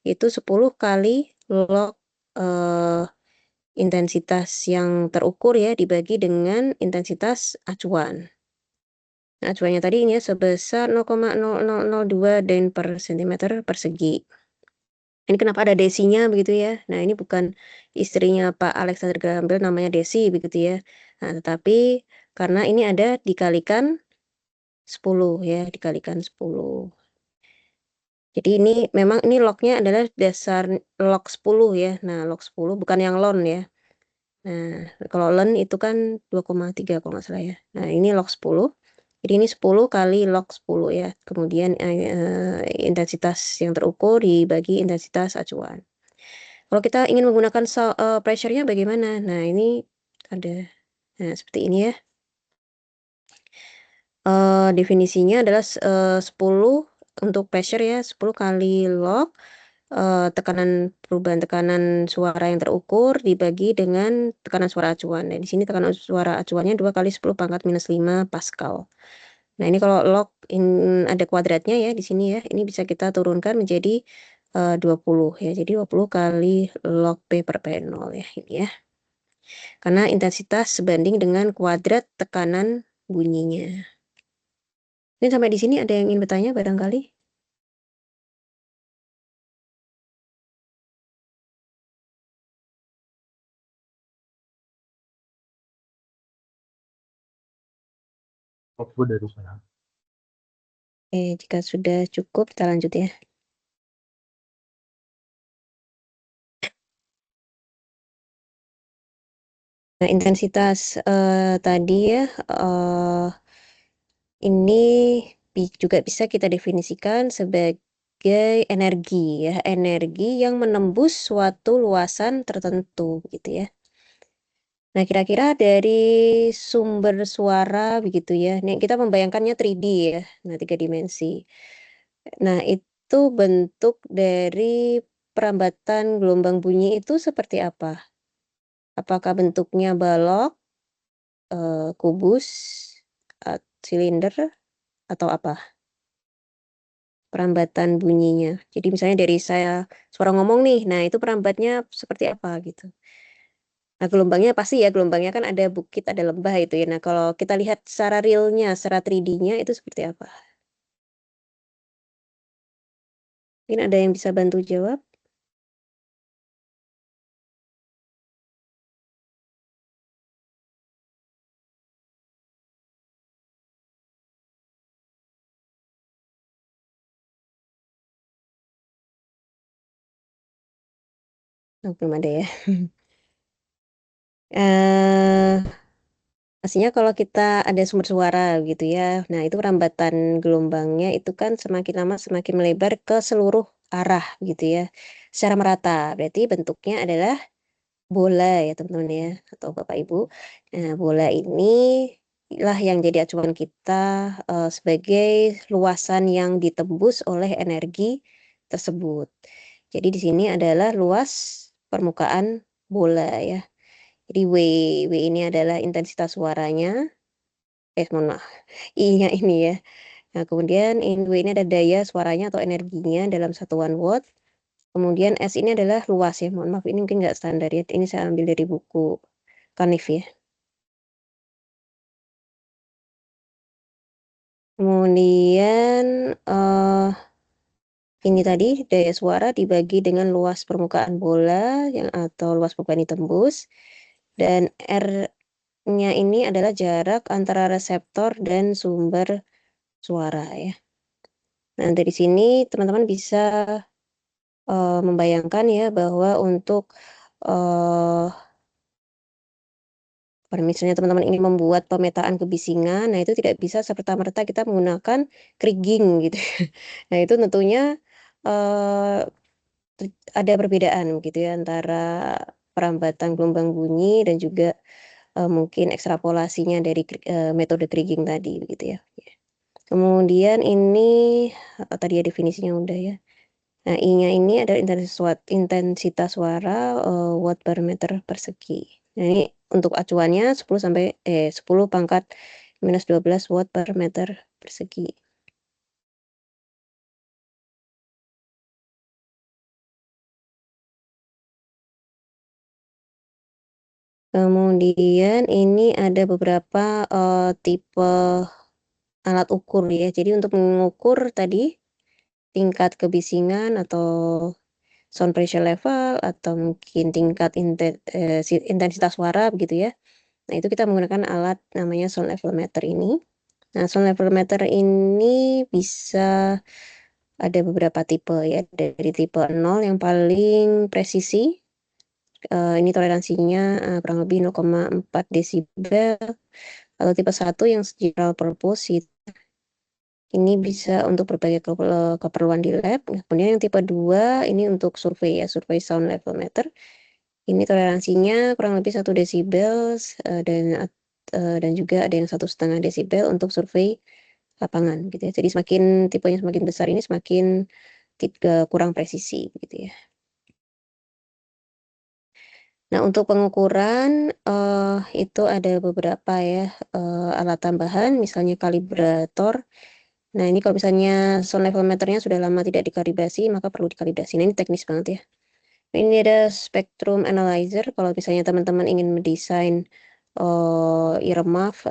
itu 10 kali log intensitas yang terukur ya dibagi dengan intensitas acuan. Nah, acuannya tadi ini ya sebesar 0,0002 Den per sentimeter persegi. Ini kenapa ada desinya begitu ya? Nah, ini bukan istrinya Pak Alexander Graham Bell namanya Desi begitu ya. Nah, tetapi karena ini ada dikalikan 10 ya, dikalikan 10. Jadi ini memang ini lognya adalah dasar log 10 ya. Nah, log 10 bukan yang ln ya. Nah, kalau ln itu kan 2,3 kalau nggak salah ya. Nah, ini log 10. Jadi ini 10 kali log 10 ya. Kemudian intensitas yang terukur dibagi intensitas acuan. Kalau kita ingin menggunakan pressure-nya bagaimana? Nah, ini ada seperti ini ya. Definisinya adalah 10 untuk pressure ya, 10 kali log perubahan tekanan suara yang terukur dibagi dengan tekanan suara acuan. Nah, di sini tekanan suara acuannya 2 kali 10 pangkat minus 5 Pascal. Nah, ini kalau log ada kuadratnya ya di sini ya. Ini bisa kita turunkan menjadi 20 ya. Jadi 20 kali log P per P0 ya ini ya. Karena intensitas sebanding dengan kuadrat tekanan bunyinya. Ini sampai di sini ada yang ingin bertanya barangkali? Aku dari sana. Jika sudah cukup kita lanjut ya. Nah, intensitas tadi ya ini juga bisa kita definisikan sebagai energi ya, energi yang menembus suatu luasan tertentu gitu ya. Nah, kira-kira dari sumber suara begitu ya. Nih kita membayangkannya 3D ya. Nah, 3 dimensi. Nah, itu bentuk dari perambatan gelombang bunyi itu seperti apa? Apakah bentuknya balok, kubus, silinder, atau apa? Perambatan bunyinya. Jadi misalnya dari saya suara ngomong nih, nah itu perambatnya seperti apa gitu. Nah, gelombangnya pasti ya, gelombangnya kan ada bukit, ada lembah itu ya. Nah, kalau kita lihat secara realnya, secara 3D-nya itu seperti apa? Mungkin ada yang bisa bantu jawab? Oh, belum ada ya. eh Pastinya kalau kita ada sumber suara gitu ya. Nah, itu perambatan gelombangnya itu kan semakin lama semakin melebar ke seluruh arah gitu ya. Secara merata. Berarti bentuknya adalah bola ya teman-teman ya atau Bapak Ibu. Nah, bola ini lah yang jadi acuan kita sebagai luasan yang ditembus oleh energi tersebut. Jadi di sini adalah luas permukaan bola ya. Jadi W ini adalah intensitas suaranya. Mohon maaf. I-nya ini ya. Nah, kemudian W ini ada daya suaranya atau energinya dalam satuan watt. Kemudian S ini adalah luas ya. Mohon maaf, ini mungkin nggak standar ya. Ini saya ambil dari buku Kanif ya. Kemudian ini tadi daya suara dibagi dengan luas permukaan bola yang atau luas permukaan ditembus. Dan R-nya ini adalah jarak antara reseptor dan sumber suara ya. Nah, dari sini teman-teman bisa membayangkan ya bahwa untuk kalau misalnya teman-teman ingin membuat pemetaan kebisingan, nah itu tidak bisa serta-merta kita menggunakan kriging gitu. Nah, itu tentunya eh, ada perbedaan gitu ya antara perambatan gelombang bunyi dan juga mungkin ekstrapolasinya dari metode kriging tadi begitu ya. Kemudian ini tadi ya definisinya udah ya. Nah, I-nya ini adalah intensitas suara watt per meter persegi. Nah, ini untuk acuannya 10 pangkat minus 12 watt per meter persegi. Kemudian ini ada beberapa tipe alat ukur ya. Jadi untuk mengukur tadi tingkat kebisingan atau sound pressure level atau mungkin tingkat intensitas suara begitu ya. Nah, itu kita menggunakan alat namanya sound level meter ini. Nah, sound level meter ini bisa ada beberapa tipe ya. Dari tipe 0 yang paling presisi. Ini toleransinya kurang lebih 0,4 desibel. Kalau tipe 1 yang general purpose ini bisa untuk berbagai keperluan di lab. Kemudian yang tipe 2 ini untuk survei ya, survei sound level meter. Ini toleransinya kurang lebih 1 desibel dan juga ada yang 1,5 desibel untuk survei lapangan gitu ya. Jadi tipenya semakin besar ini semakin kurang presisi gitu ya. Nah, untuk pengukuran itu ada beberapa ya alat tambahan, misalnya kalibrator. Nah, ini kalau misalnya sound level meternya sudah lama tidak dikalibrasi, maka perlu dikalibrasi. Nah, ini teknis banget ya. Ini ada spectrum analyzer. Kalau misalnya teman-teman ingin mendesain earmuff,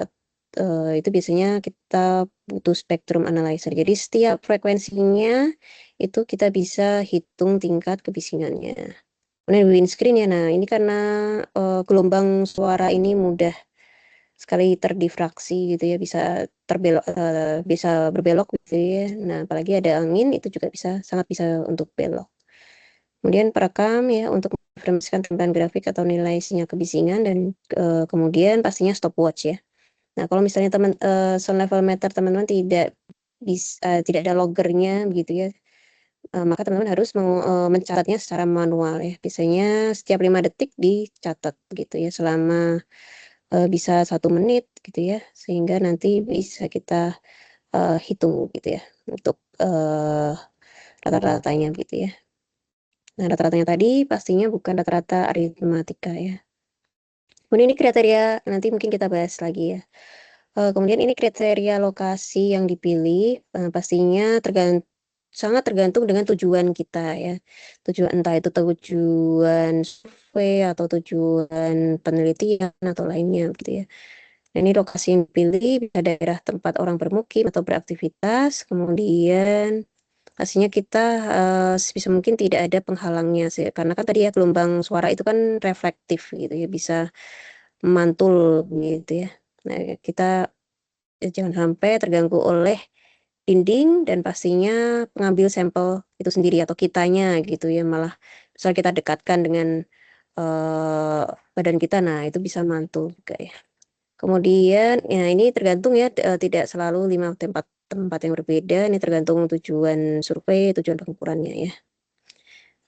itu biasanya kita butuh spectrum analyzer. Jadi setiap frekuensinya itu kita bisa hitung tingkat kebisingannya. Kemudian windscreen ya. Nah, ini karena gelombang suara ini mudah sekali terdifraksi gitu ya, bisa bisa berbelok gitu ya. Nah, apalagi ada angin itu juga sangat bisa untuk belok. Kemudian perekam ya untuk menginformasikan tambahan grafik atau nilai sinyal kebisingan dan kemudian pastinya stopwatch ya. Nah, kalau misalnya sound level meter teman-teman tidak ada loggernya begitu ya, maka teman-teman harus mencatatnya secara manual ya. Biasanya setiap 5 detik dicatat gitu ya selama bisa 1 menit gitu ya, sehingga nanti bisa kita hitung gitu ya untuk rata-ratanya gitu ya. Nah, rata-ratanya tadi pastinya bukan rata-rata aritmatika ya. Kemudian ini kriteria, nanti mungkin kita bahas lagi ya. Kemudian ini kriteria lokasi yang dipilih, pastinya sangat tergantung dengan tujuan kita ya. Tujuan entah itu tujuan survei atau tujuan penelitian atau lainnya gitu ya. Nah, ini lokasi yang dipilih bisa daerah tempat orang bermukim atau beraktivitas, kemudian pastinya kita sebisa mungkin tidak ada penghalangnya sih, karena kan tadi ya gelombang suara itu kan reflektif gitu ya, bisa memantul gitu ya. Nah, kita jangan sampai terganggu oleh dinding dan pastinya pengambil sampel itu sendiri atau kitanya gitu ya, malah misal kita dekatkan dengan badan kita, nah itu bisa mantul juga ya. Kemudian ya ini tergantung ya, tidak selalu 5 tempat yang berbeda, ini tergantung tujuan survei, tujuan pengukurannya ya.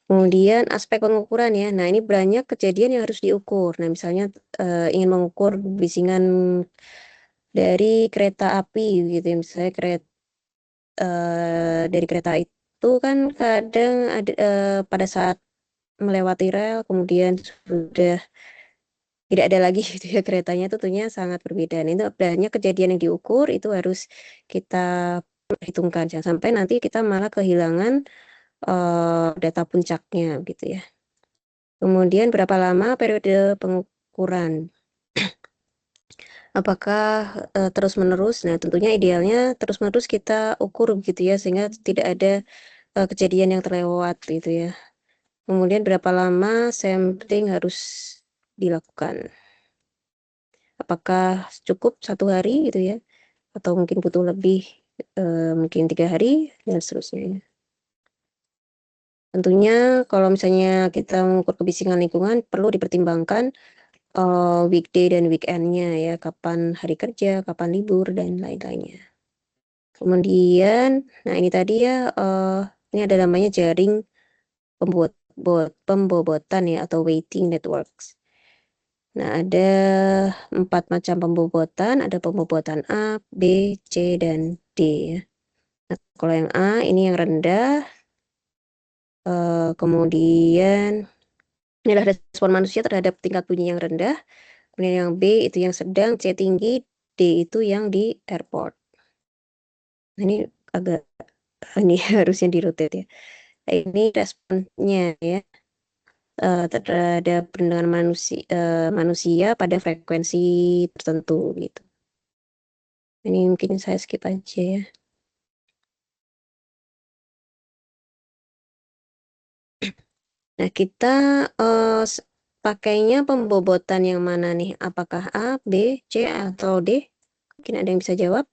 Kemudian aspek pengukuran ya. Nah, ini banyak kejadian yang harus diukur. Nah, misalnya ingin mengukur bisingan dari kereta api gitu ya. Misalnya dari kereta itu kan kadang ada pada saat melewati rel kemudian sudah tidak ada lagi gitu ya keretanya, itu tentunya sangat berbeda. Nah, itu banyak kejadian yang diukur itu harus kita perhitungkan, jangan sampai nanti kita malah kehilangan data puncaknya gitu ya. Kemudian berapa lama periode pengukuran? Apakah terus-menerus? Nah, tentunya idealnya terus-menerus kita ukur gitu ya, sehingga tidak ada kejadian yang terlewat gitu ya. Kemudian berapa lama sampling harus dilakukan? Apakah cukup 1 hari gitu ya? Atau mungkin butuh lebih, mungkin 3 hari dan seterusnya. Tentunya kalau misalnya kita mengukur kebisingan lingkungan perlu dipertimbangkan weekday dan weekend-nya ya, kapan hari kerja, kapan libur, dan lain-lainnya. Kemudian, nah ini tadi ya, ini ada namanya jaring pembobotan ya, atau weighting networks. Nah, ada 4 macam pembobotan, ada pembobotan A, B, C, dan D ya. Nah, kalau yang A ini yang rendah, kemudian inilah respon manusia terhadap tingkat bunyi yang rendah. Kemudian yang B itu yang sedang, C tinggi, D itu yang di airport. Nah, ini agak ini harusnya di-rotate ya. Nah, ini responnya ya terhadap pendengaran manusia pada frekuensi tertentu gitu. Ini mungkin saya skip aja ya. Nah, kita pakainya pembobotan yang mana nih? Apakah A, B, C, atau D? Mungkin ada yang bisa jawab?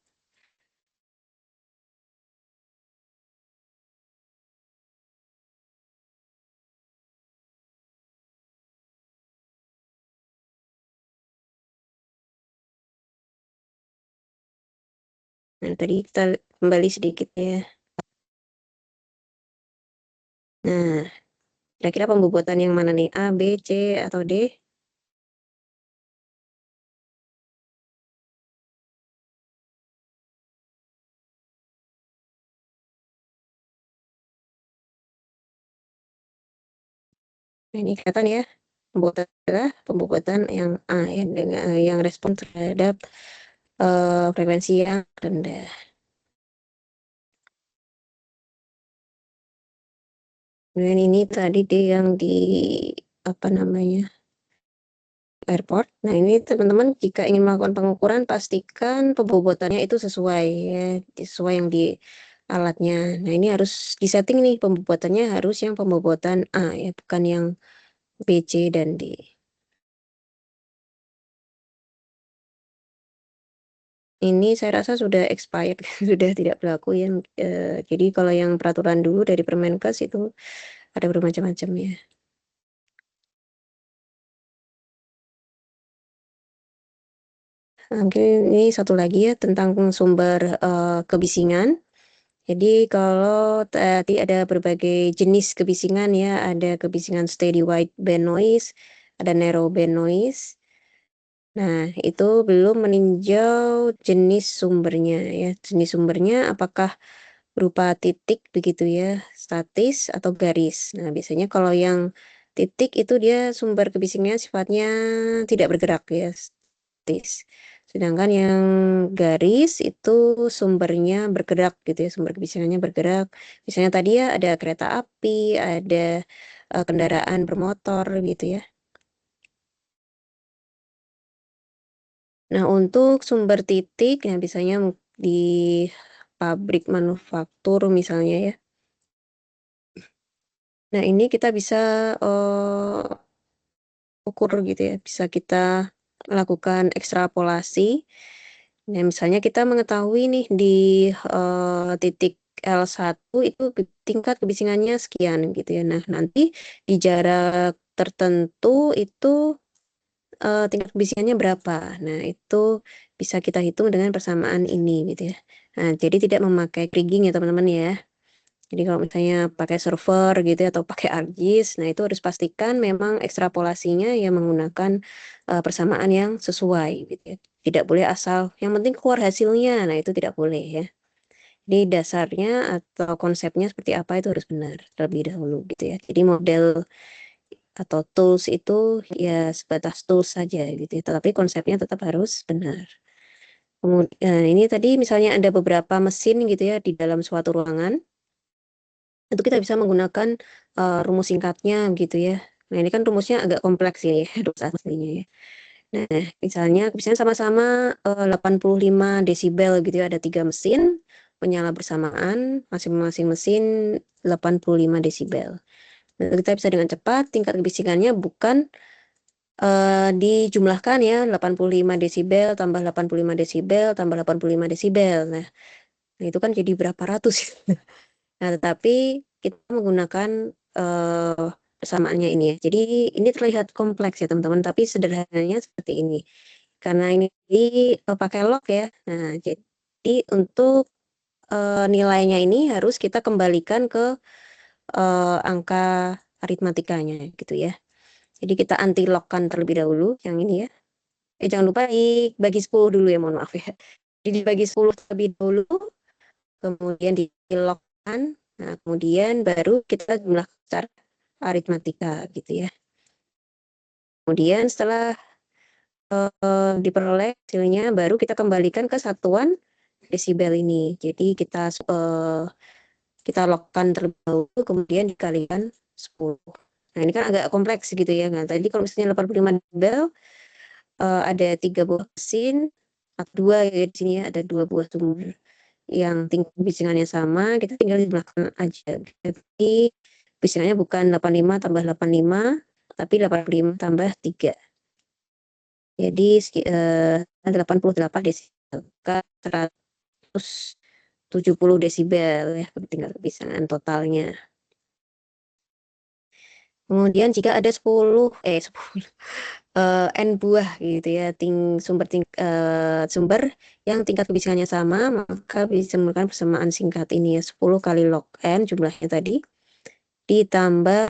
Nah, tadi kita kembali sedikit ya. Nah, kira-kira pembobotan yang mana nih? A, B, C, atau D? Nah, ini kelihatan ya. Pembobotan adalah pembobotan yang A ya, dengan yang respon terhadap frekuensi yang rendah. Kemudian ini tadi D yang di apa namanya? Airport. Nah, ini teman-teman jika ingin melakukan pengukuran pastikan pembobotannya itu sesuai ya, sesuai yang di alatnya. Nah, ini harus disetting nih pembobotannya harus yang pembobotan A ya, bukan yang B, C, dan D. Ini saya rasa sudah expired, sudah tidak berlaku ya. Jadi kalau yang peraturan dulu dari Permenkes itu ada bermacam-macam ya. Mungkin ini satu lagi ya tentang sumber kebisingan. Jadi kalau tadi ada berbagai jenis kebisingan ya, ada kebisingan steady wide band noise, ada narrow band noise. Nah, itu belum meninjau jenis sumbernya ya. Jenis sumbernya apakah berupa titik begitu ya, statis atau garis. Nah, biasanya kalau yang titik itu dia sumber kebisingannya sifatnya tidak bergerak ya, statis. Sedangkan yang garis itu sumbernya bergerak gitu ya, sumber kebisingannya bergerak. Misalnya tadi ya ada kereta api, ada kendaraan bermotor gitu ya. Nah, untuk sumber titik yang biasanya di pabrik manufaktur misalnya ya. Nah, ini kita bisa ukur gitu ya, bisa kita lakukan ekstrapolasi. Nah, misalnya kita mengetahui nih di titik L1 itu tingkat kebisingannya sekian gitu ya. Nah, nanti di jarak tertentu itu tingkat kebisingannya berapa. Nah, itu bisa kita hitung dengan persamaan ini gitu ya. Nah, jadi tidak memakai kriging ya teman-teman ya. Jadi kalau misalnya pakai server gitu ya, atau pakai ArcGIS, nah itu harus pastikan memang ekstrapolasinya yang menggunakan persamaan yang sesuai gitu ya. Tidak boleh asal, yang penting keluar hasilnya, nah itu tidak boleh ya. Jadi dasarnya atau konsepnya seperti apa itu harus benar terlebih dahulu gitu ya. Jadi model atau tools itu ya sebatas tools saja gitu ya, tetapi konsepnya tetap harus benar. Kemudian ini tadi misalnya ada beberapa mesin gitu ya di dalam suatu ruangan, itu kita bisa menggunakan rumus singkatnya gitu ya. Nah, ini kan rumusnya agak kompleks ini ya, rumus aslinya ya. Nah, misalnya sama-sama 85 desibel gitu ya, ada 3 mesin menyala bersamaan, masing-masing mesin 85 desibel. Nah, kita bisa dengan cepat tingkat kebisingannya bukan dijumlahkan ya, 85 desibel tambah 85 desibel tambah 85 desibel. Nah, itu kan jadi berapa ratus. Nah, tetapi kita menggunakan persamaannya ini ya. Jadi ini terlihat kompleks ya teman-teman, tapi sederhananya seperti ini. Karena ini pakai log ya. Nah, jadi untuk nilainya ini harus kita kembalikan ke angka aritmatikanya gitu ya. Jadi kita anti logkan terlebih dahulu yang ini ya. Jangan lupa dibagi 10 dulu ya, mohon maaf ya. Jadi dibagi 10 terlebih dahulu, kemudian dilogkan, nah kemudian baru kita jumlah secara aritmatika gitu ya. Kemudian setelah diperoleh hasilnya, baru kita kembalikan ke satuan desibel ini. Jadi kita logkan terlebih dahulu, kemudian dikalikan 10. Nah, ini kan agak kompleks gitu ya. Nah, tadi kalau misalnya 85 desibel, ada 3 buah mesin, atau 2 ya di sini ya, ada 2 buah sumber yang tingkat kebisingannya sama, kita tinggal jumlahkan aja. Jadi kebisingannya bukan 85 tambah 85, tapi 85 tambah 3. Jadi 88 desibel, maka 170 desibel ya tingkat kebisingan totalnya. Kemudian jika ada 10 N buah gitu ya, sumber yang tingkat kebisingannya sama, maka bisa menggunakan persamaan singkat ini ya, 10 kali log N jumlahnya tadi, ditambah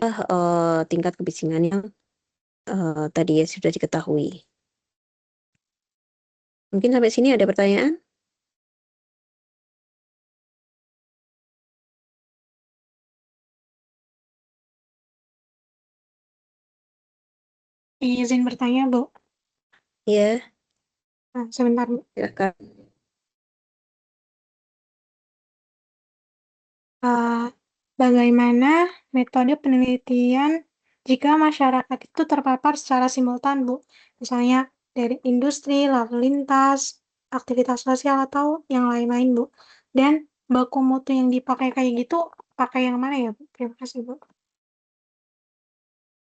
tingkat kebisingan yang tadi ya sudah diketahui. Mungkin sampai sini ada pertanyaan? Izin bertanya, Bu. Ya, Nah, sebentar, Bu. silakan. Bagaimana metode penelitian jika masyarakat itu terpapar secara simultan, Bu? Misalnya dari industri, lalu lintas, aktivitas sosial, atau yang lain-lain, Bu. Dan baku mutu yang dipakai kayak gitu, pakai yang mana ya, Bu? Terima kasih, Bu.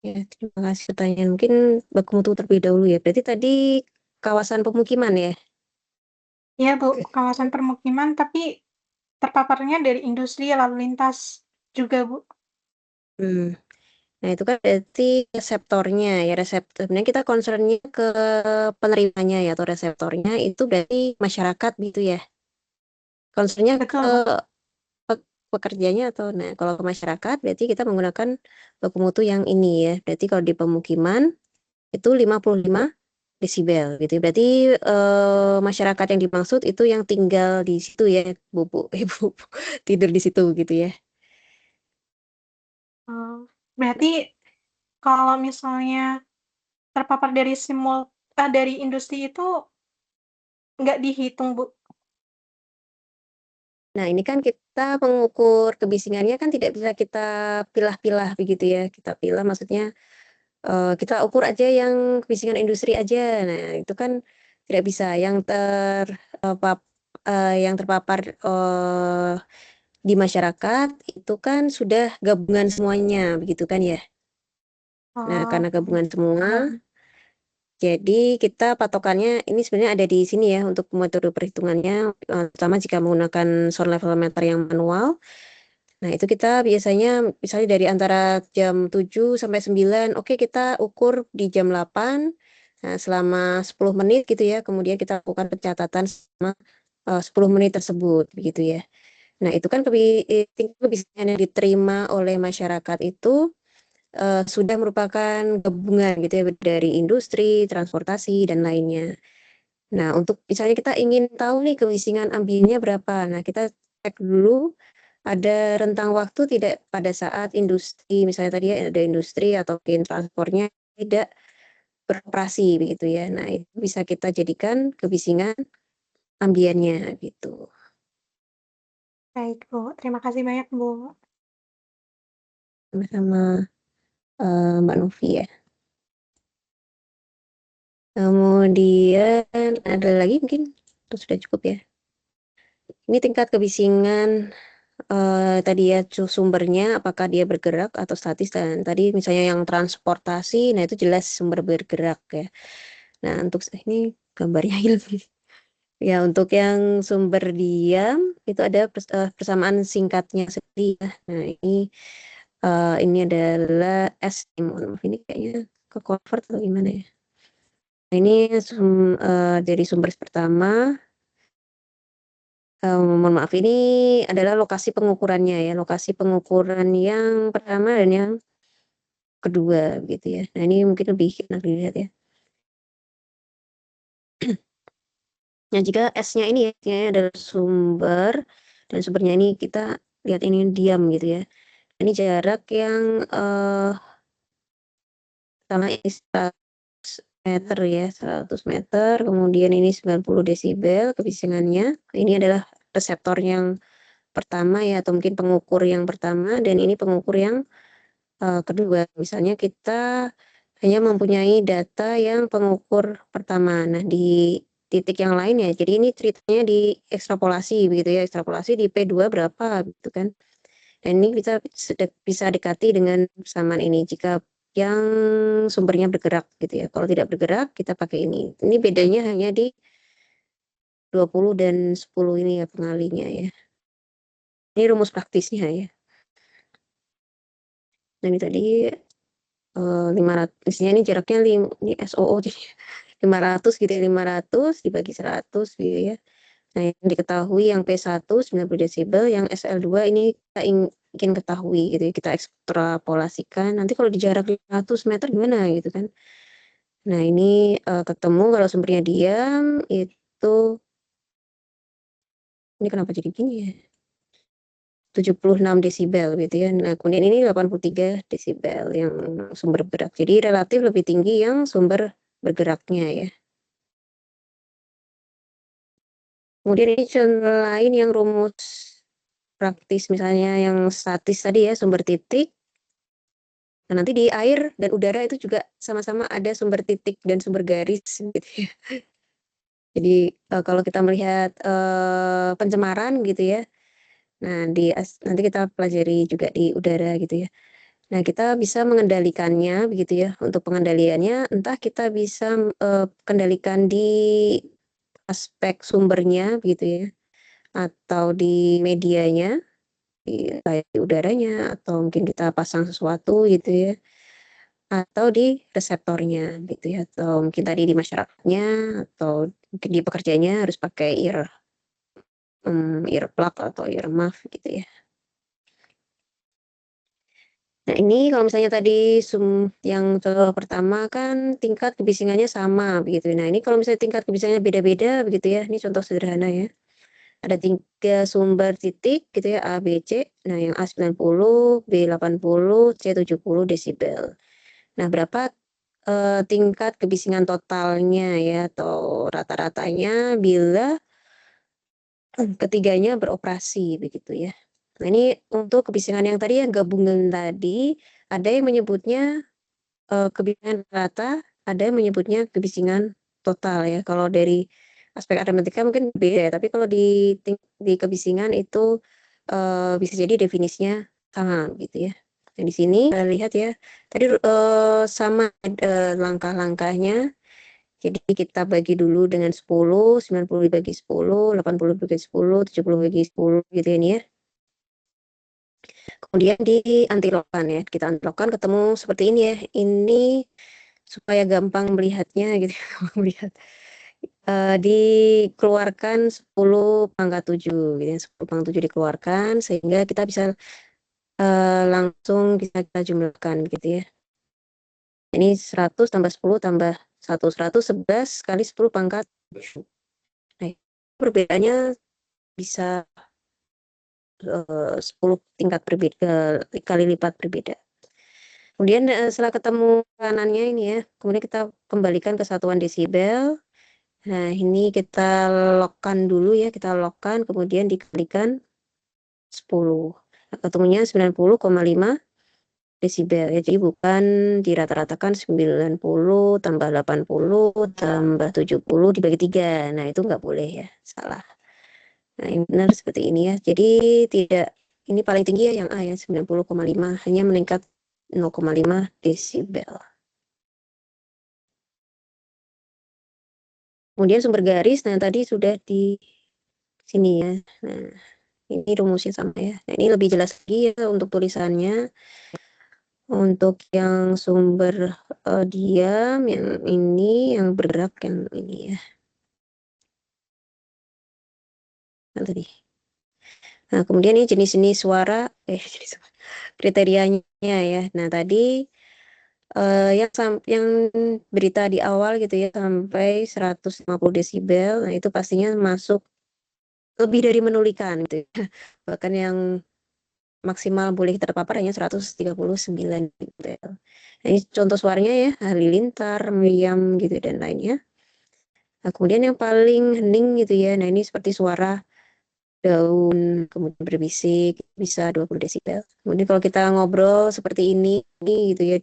Ya, terima kasih pertanyaan. Mungkin baku mutu terlebih dahulu ya. Berarti tadi kawasan pemukiman ya? Ya, Bu, kawasan permukiman, tapi terpaparnya dari industri, lalu lintas juga, Bu. Hmm. Nah, itu kan berarti reseptornya ya, sebenarnya kita concernnya ke penerimanya ya, atau reseptornya itu berarti masyarakat gitu ya. Concernnya Betul, ke Bu. pekerjanya atau, nah kalau ke masyarakat berarti kita menggunakan baku mutu yang ini ya. Berarti kalau di pemukiman itu 55 desibel gitu ya. Berarti masyarakat yang dimaksud itu yang tinggal di situ ya, ibu tidur di situ gitu ya. Berarti kalau misalnya terpapar dari industri itu nggak dihitung, Bu. Nah, ini kan kita mengukur kebisingannya kan tidak bisa kita pilah-pilah begitu ya. Kita pilah maksudnya kita ukur aja yang kebisingan industri aja. Nah, itu kan tidak bisa. Yang terpapar di masyarakat itu kan sudah gabungan semuanya begitu kan ya. Nah, karena gabungan semua, jadi kita patokannya ini sebenarnya ada di sini ya untuk metode perhitungannya, terutama jika menggunakan sound level meter yang manual. Nah, itu kita biasanya misalnya dari antara jam 7 sampai 9, oke kita ukur di jam 8, nah, selama 10 menit gitu ya, kemudian kita lakukan pencatatan selama 10 menit tersebut, begitu ya. Nah, itu kan tingkat kebisingan yang diterima oleh masyarakat itu sudah merupakan gabungan gitu ya, dari industri, transportasi, dan lainnya. Nah, untuk misalnya kita ingin tahu nih kebisingan ambiennya berapa, nah kita cek dulu ada rentang waktu tidak pada saat industri, misalnya tadi ya ada industri atau mungkin transportnya tidak beroperasi begitu ya. Nah, itu bisa kita jadikan kebisingan ambiennya gitu. Baik, Bu. Terima kasih banyak, Bu. Sama-sama Mbak Novi ya. Kemudian ada lagi mungkin itu sudah cukup ya. Ini tingkat kebisingan tadi ya sumbernya apakah dia bergerak atau statis, dan tadi misalnya yang transportasi, nah itu jelas sumber bergerak ya. Nah, untuk ini gambarnya hilang. Ya, untuk yang sumber diam itu ada persamaan singkatnya sendiri ya. Nah, ini adalah S. Mohon maaf, ini kayaknya ke convert atau gimana ya. Nah, ini dari sumber pertama. Mohon maaf, ini adalah lokasi pengukurannya ya, lokasi pengukuran yang pertama dan yang kedua gitu ya. Nah, ini mungkin lebih enak dilihat ya. Nah, jika S-nya ini ya, S-nya adalah sumber, dan sumbernya ini kita lihat ini diam gitu ya. Ini jarak yang pertama ini 100 meter ya, 100 meter, kemudian ini 90 desibel kebisingannya. Ini adalah reseptor yang pertama ya, atau mungkin pengukur yang pertama, dan ini pengukur yang kedua. Misalnya kita hanya mempunyai data yang pengukur pertama. Nah, di titik yang lain ya. Jadi ini ceritanya di ekstrapolasi begitu ya, ekstrapolasi di P2 berapa gitu kan. Dan ini kita bisa dekati dengan persamaan ini jika yang sumbernya bergerak gitu ya. Kalau tidak bergerak kita pakai ini. Ini bedanya hanya di 20 dan 10 ini ya pengalinya ya. Ini rumus praktisnya ya. Nah ini tadi 500, isinya ini jaraknya ini SOO jadi 500 gitu ya, 500 dibagi 100 gitu ya. Nah yang diketahui yang P1 90 desibel, yang SL2 ini kita ingin ketahui gitu ya, kita ekstrapolasikan. Nanti kalau di jarak 500 meter gimana gitu kan. Nah ini ketemu kalau sumbernya diam itu, ini kenapa jadi gini ya? 76 desibel gitu ya. Nah, kemudian ini 83 desibel yang sumber bergerak. Jadi relatif lebih tinggi yang sumber bergeraknya ya. Kemudian ini contoh lain yang rumus praktis misalnya yang statis tadi ya, sumber titik. Nah, nanti di air dan udara itu juga sama-sama ada sumber titik dan sumber garis gitu ya. Jadi kalau kita melihat pencemaran gitu ya. Nah, nanti kita pelajari juga di udara gitu ya. Nah, kita bisa mengendalikannya begitu ya. Untuk pengendaliannya entah kita bisa kendalikan di aspek sumbernya begitu ya, atau di medianya, kayak di udaranya, atau mungkin kita pasang sesuatu gitu ya, atau di reseptornya gitu ya, atau mungkin tadi di masyarakatnya, atau mungkin di pekerjanya harus pakai earplug atau earmuff gitu ya. Nah ini kalau misalnya tadi yang contoh pertama kan tingkat kebisingannya sama begitu. Nah ini kalau misalnya tingkat kebisingannya beda-beda begitu ya, ini contoh sederhana ya. Ada 3 sumber titik gitu ya, A, B, C. Nah yang A 90, B 80, C 70 desibel. Nah berapa tingkat kebisingan totalnya ya, atau rata-ratanya bila ketiganya beroperasi begitu ya. Nah ini untuk kebisingan yang tadi yang gabungan tadi, ada yang menyebutnya kebisingan rata, ada yang menyebutnya kebisingan total ya. Kalau dari aspek aritmatika mungkin beda ya, tapi kalau di kebisingan itu bisa jadi definisinya sama gitu ya. Nah di sini kita lihat ya, tadi sama langkah-langkahnya. Jadi kita bagi dulu dengan 10, 90 dibagi 10, 80 dibagi 10, 70 dibagi 10 gitu ya ini ya. Kemudian di antilogkan ya, kita antilogkan ketemu seperti ini ya. Ini supaya gampang melihatnya gitu, gampang melihat. Dikeluarkan 10 pangkat 7 gitu ya, 10 pangkat 7 dikeluarkan sehingga kita bisa langsung kita jumlahkan gitu ya. Ini 100 tambah 10 tambah 1, 111 kali 10 pangkat 7. Nah, perbedaannya bisa 10 tingkat berbeda, kali lipat berbeda. Kemudian setelah ketemu kanannya ini ya, kemudian kita kembalikan ke satuan desibel. Nah, ini kita lockkan dulu ya, kita lockkan kemudian dikalikan 10. Nah, ketemunya 90,5 desibel ya. Jadi bukan dirata-ratakan 90 tambah 80 tambah 70 dibagi 3. Nah, itu nggak boleh ya, salah. Nah, ini benar seperti ini ya. Jadi tidak, ini paling tinggi ya yang A ya, 90,5, hanya meningkat 0,5 desibel. Kemudian sumber garis, nah tadi sudah di sini ya. Nah, ini rumusnya sama ya. Nah, ini lebih jelas lagi ya untuk tulisannya. Untuk yang sumber diam, yang ini, yang bergerak, yang ini ya. Nah, tadi. Nah, kemudian ini jenis-jenis suara, kriterianya ya. Nah, tadi yang berita di awal gitu ya sampai 150 desibel, nah itu pastinya masuk lebih dari menulikan gitu ya. Bahkan yang maksimal boleh terpapar hanya 139 desibel. Nah, ini contoh suaranya ya, halilintar, meriam gitu dan lainnya. Nah, kemudian yang paling hening gitu ya, nah ini seperti suara daun kemudian berbisik bisa 20 desibel. Kemudian kalau kita ngobrol seperti ini gitu ya,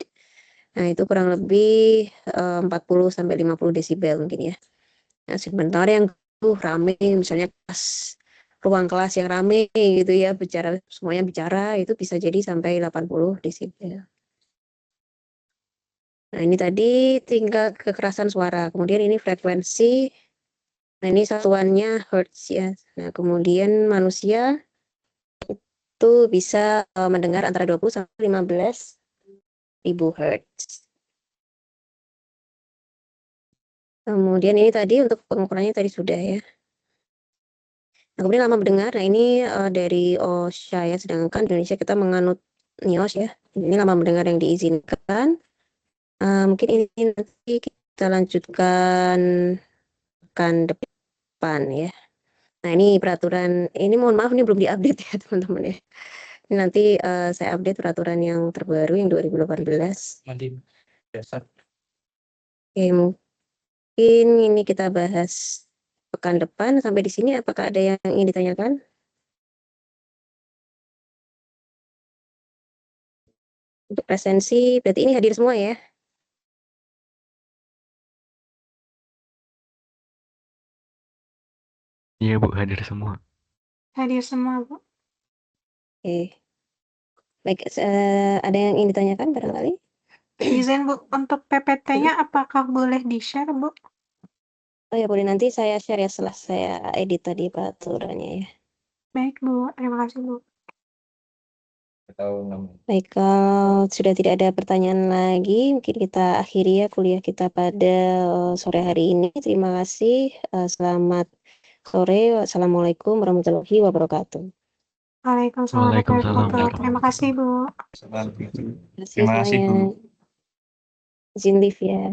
nah itu kurang lebih 40 sampai 50 desibel mungkin ya. Nah, sementara yang rame, misalnya ruang kelas yang rame gitu ya, semuanya bicara, itu bisa jadi sampai 80 desibel. Nah, ini tadi tingkat kekerasan suara. Kemudian ini frekuensi. Nah, ini satuannya hertz ya. Nah, kemudian manusia itu bisa mendengar antara 20 sampai 15 ribu hertz. Kemudian ini tadi untuk pengukurannya tadi sudah ya. Nah, kemudian lama mendengar. Nah, ini dari OSHA ya. Sedangkan di Indonesia kita menganut NIOSH ya. Ini lama mendengar yang diizinkan. Mungkin ini nanti kita lanjutkan pekan depan ya. Nah, ini peraturan, ini mohon maaf ini belum diupdate ya teman-teman ya. Ini nanti saya update peraturan yang terbaru yang 2018. Nanti dasar. Oke, mungkin ini kita bahas pekan depan. Sampai di sini apakah ada yang ingin ditanyakan? Untuk presensi, berarti ini hadir semua ya? Iya Bu, hadir semua. Hadir semua, Bu. Oke. Baik, ada yang ingin ditanyakan barangkali? Izin, Bu, untuk PPT-nya apakah boleh di-share, Bu? Oh ya, boleh nanti saya share ya setelah saya edit tadi peraturannya ya. Baik, Bu. Terima kasih, Bu. Baik, kalau sudah tidak ada pertanyaan lagi, mungkin kita akhiri ya kuliah kita pada sore hari ini. Terima kasih. Selamat sore. Wassalamualaikum warahmatullahi wabarakatuh. Waalaikumsalam warahmatullahi wabarakatuh. Terima kasih, Bu. Terima kasih Terima kasih, Bu. semuanya. Izin live ya.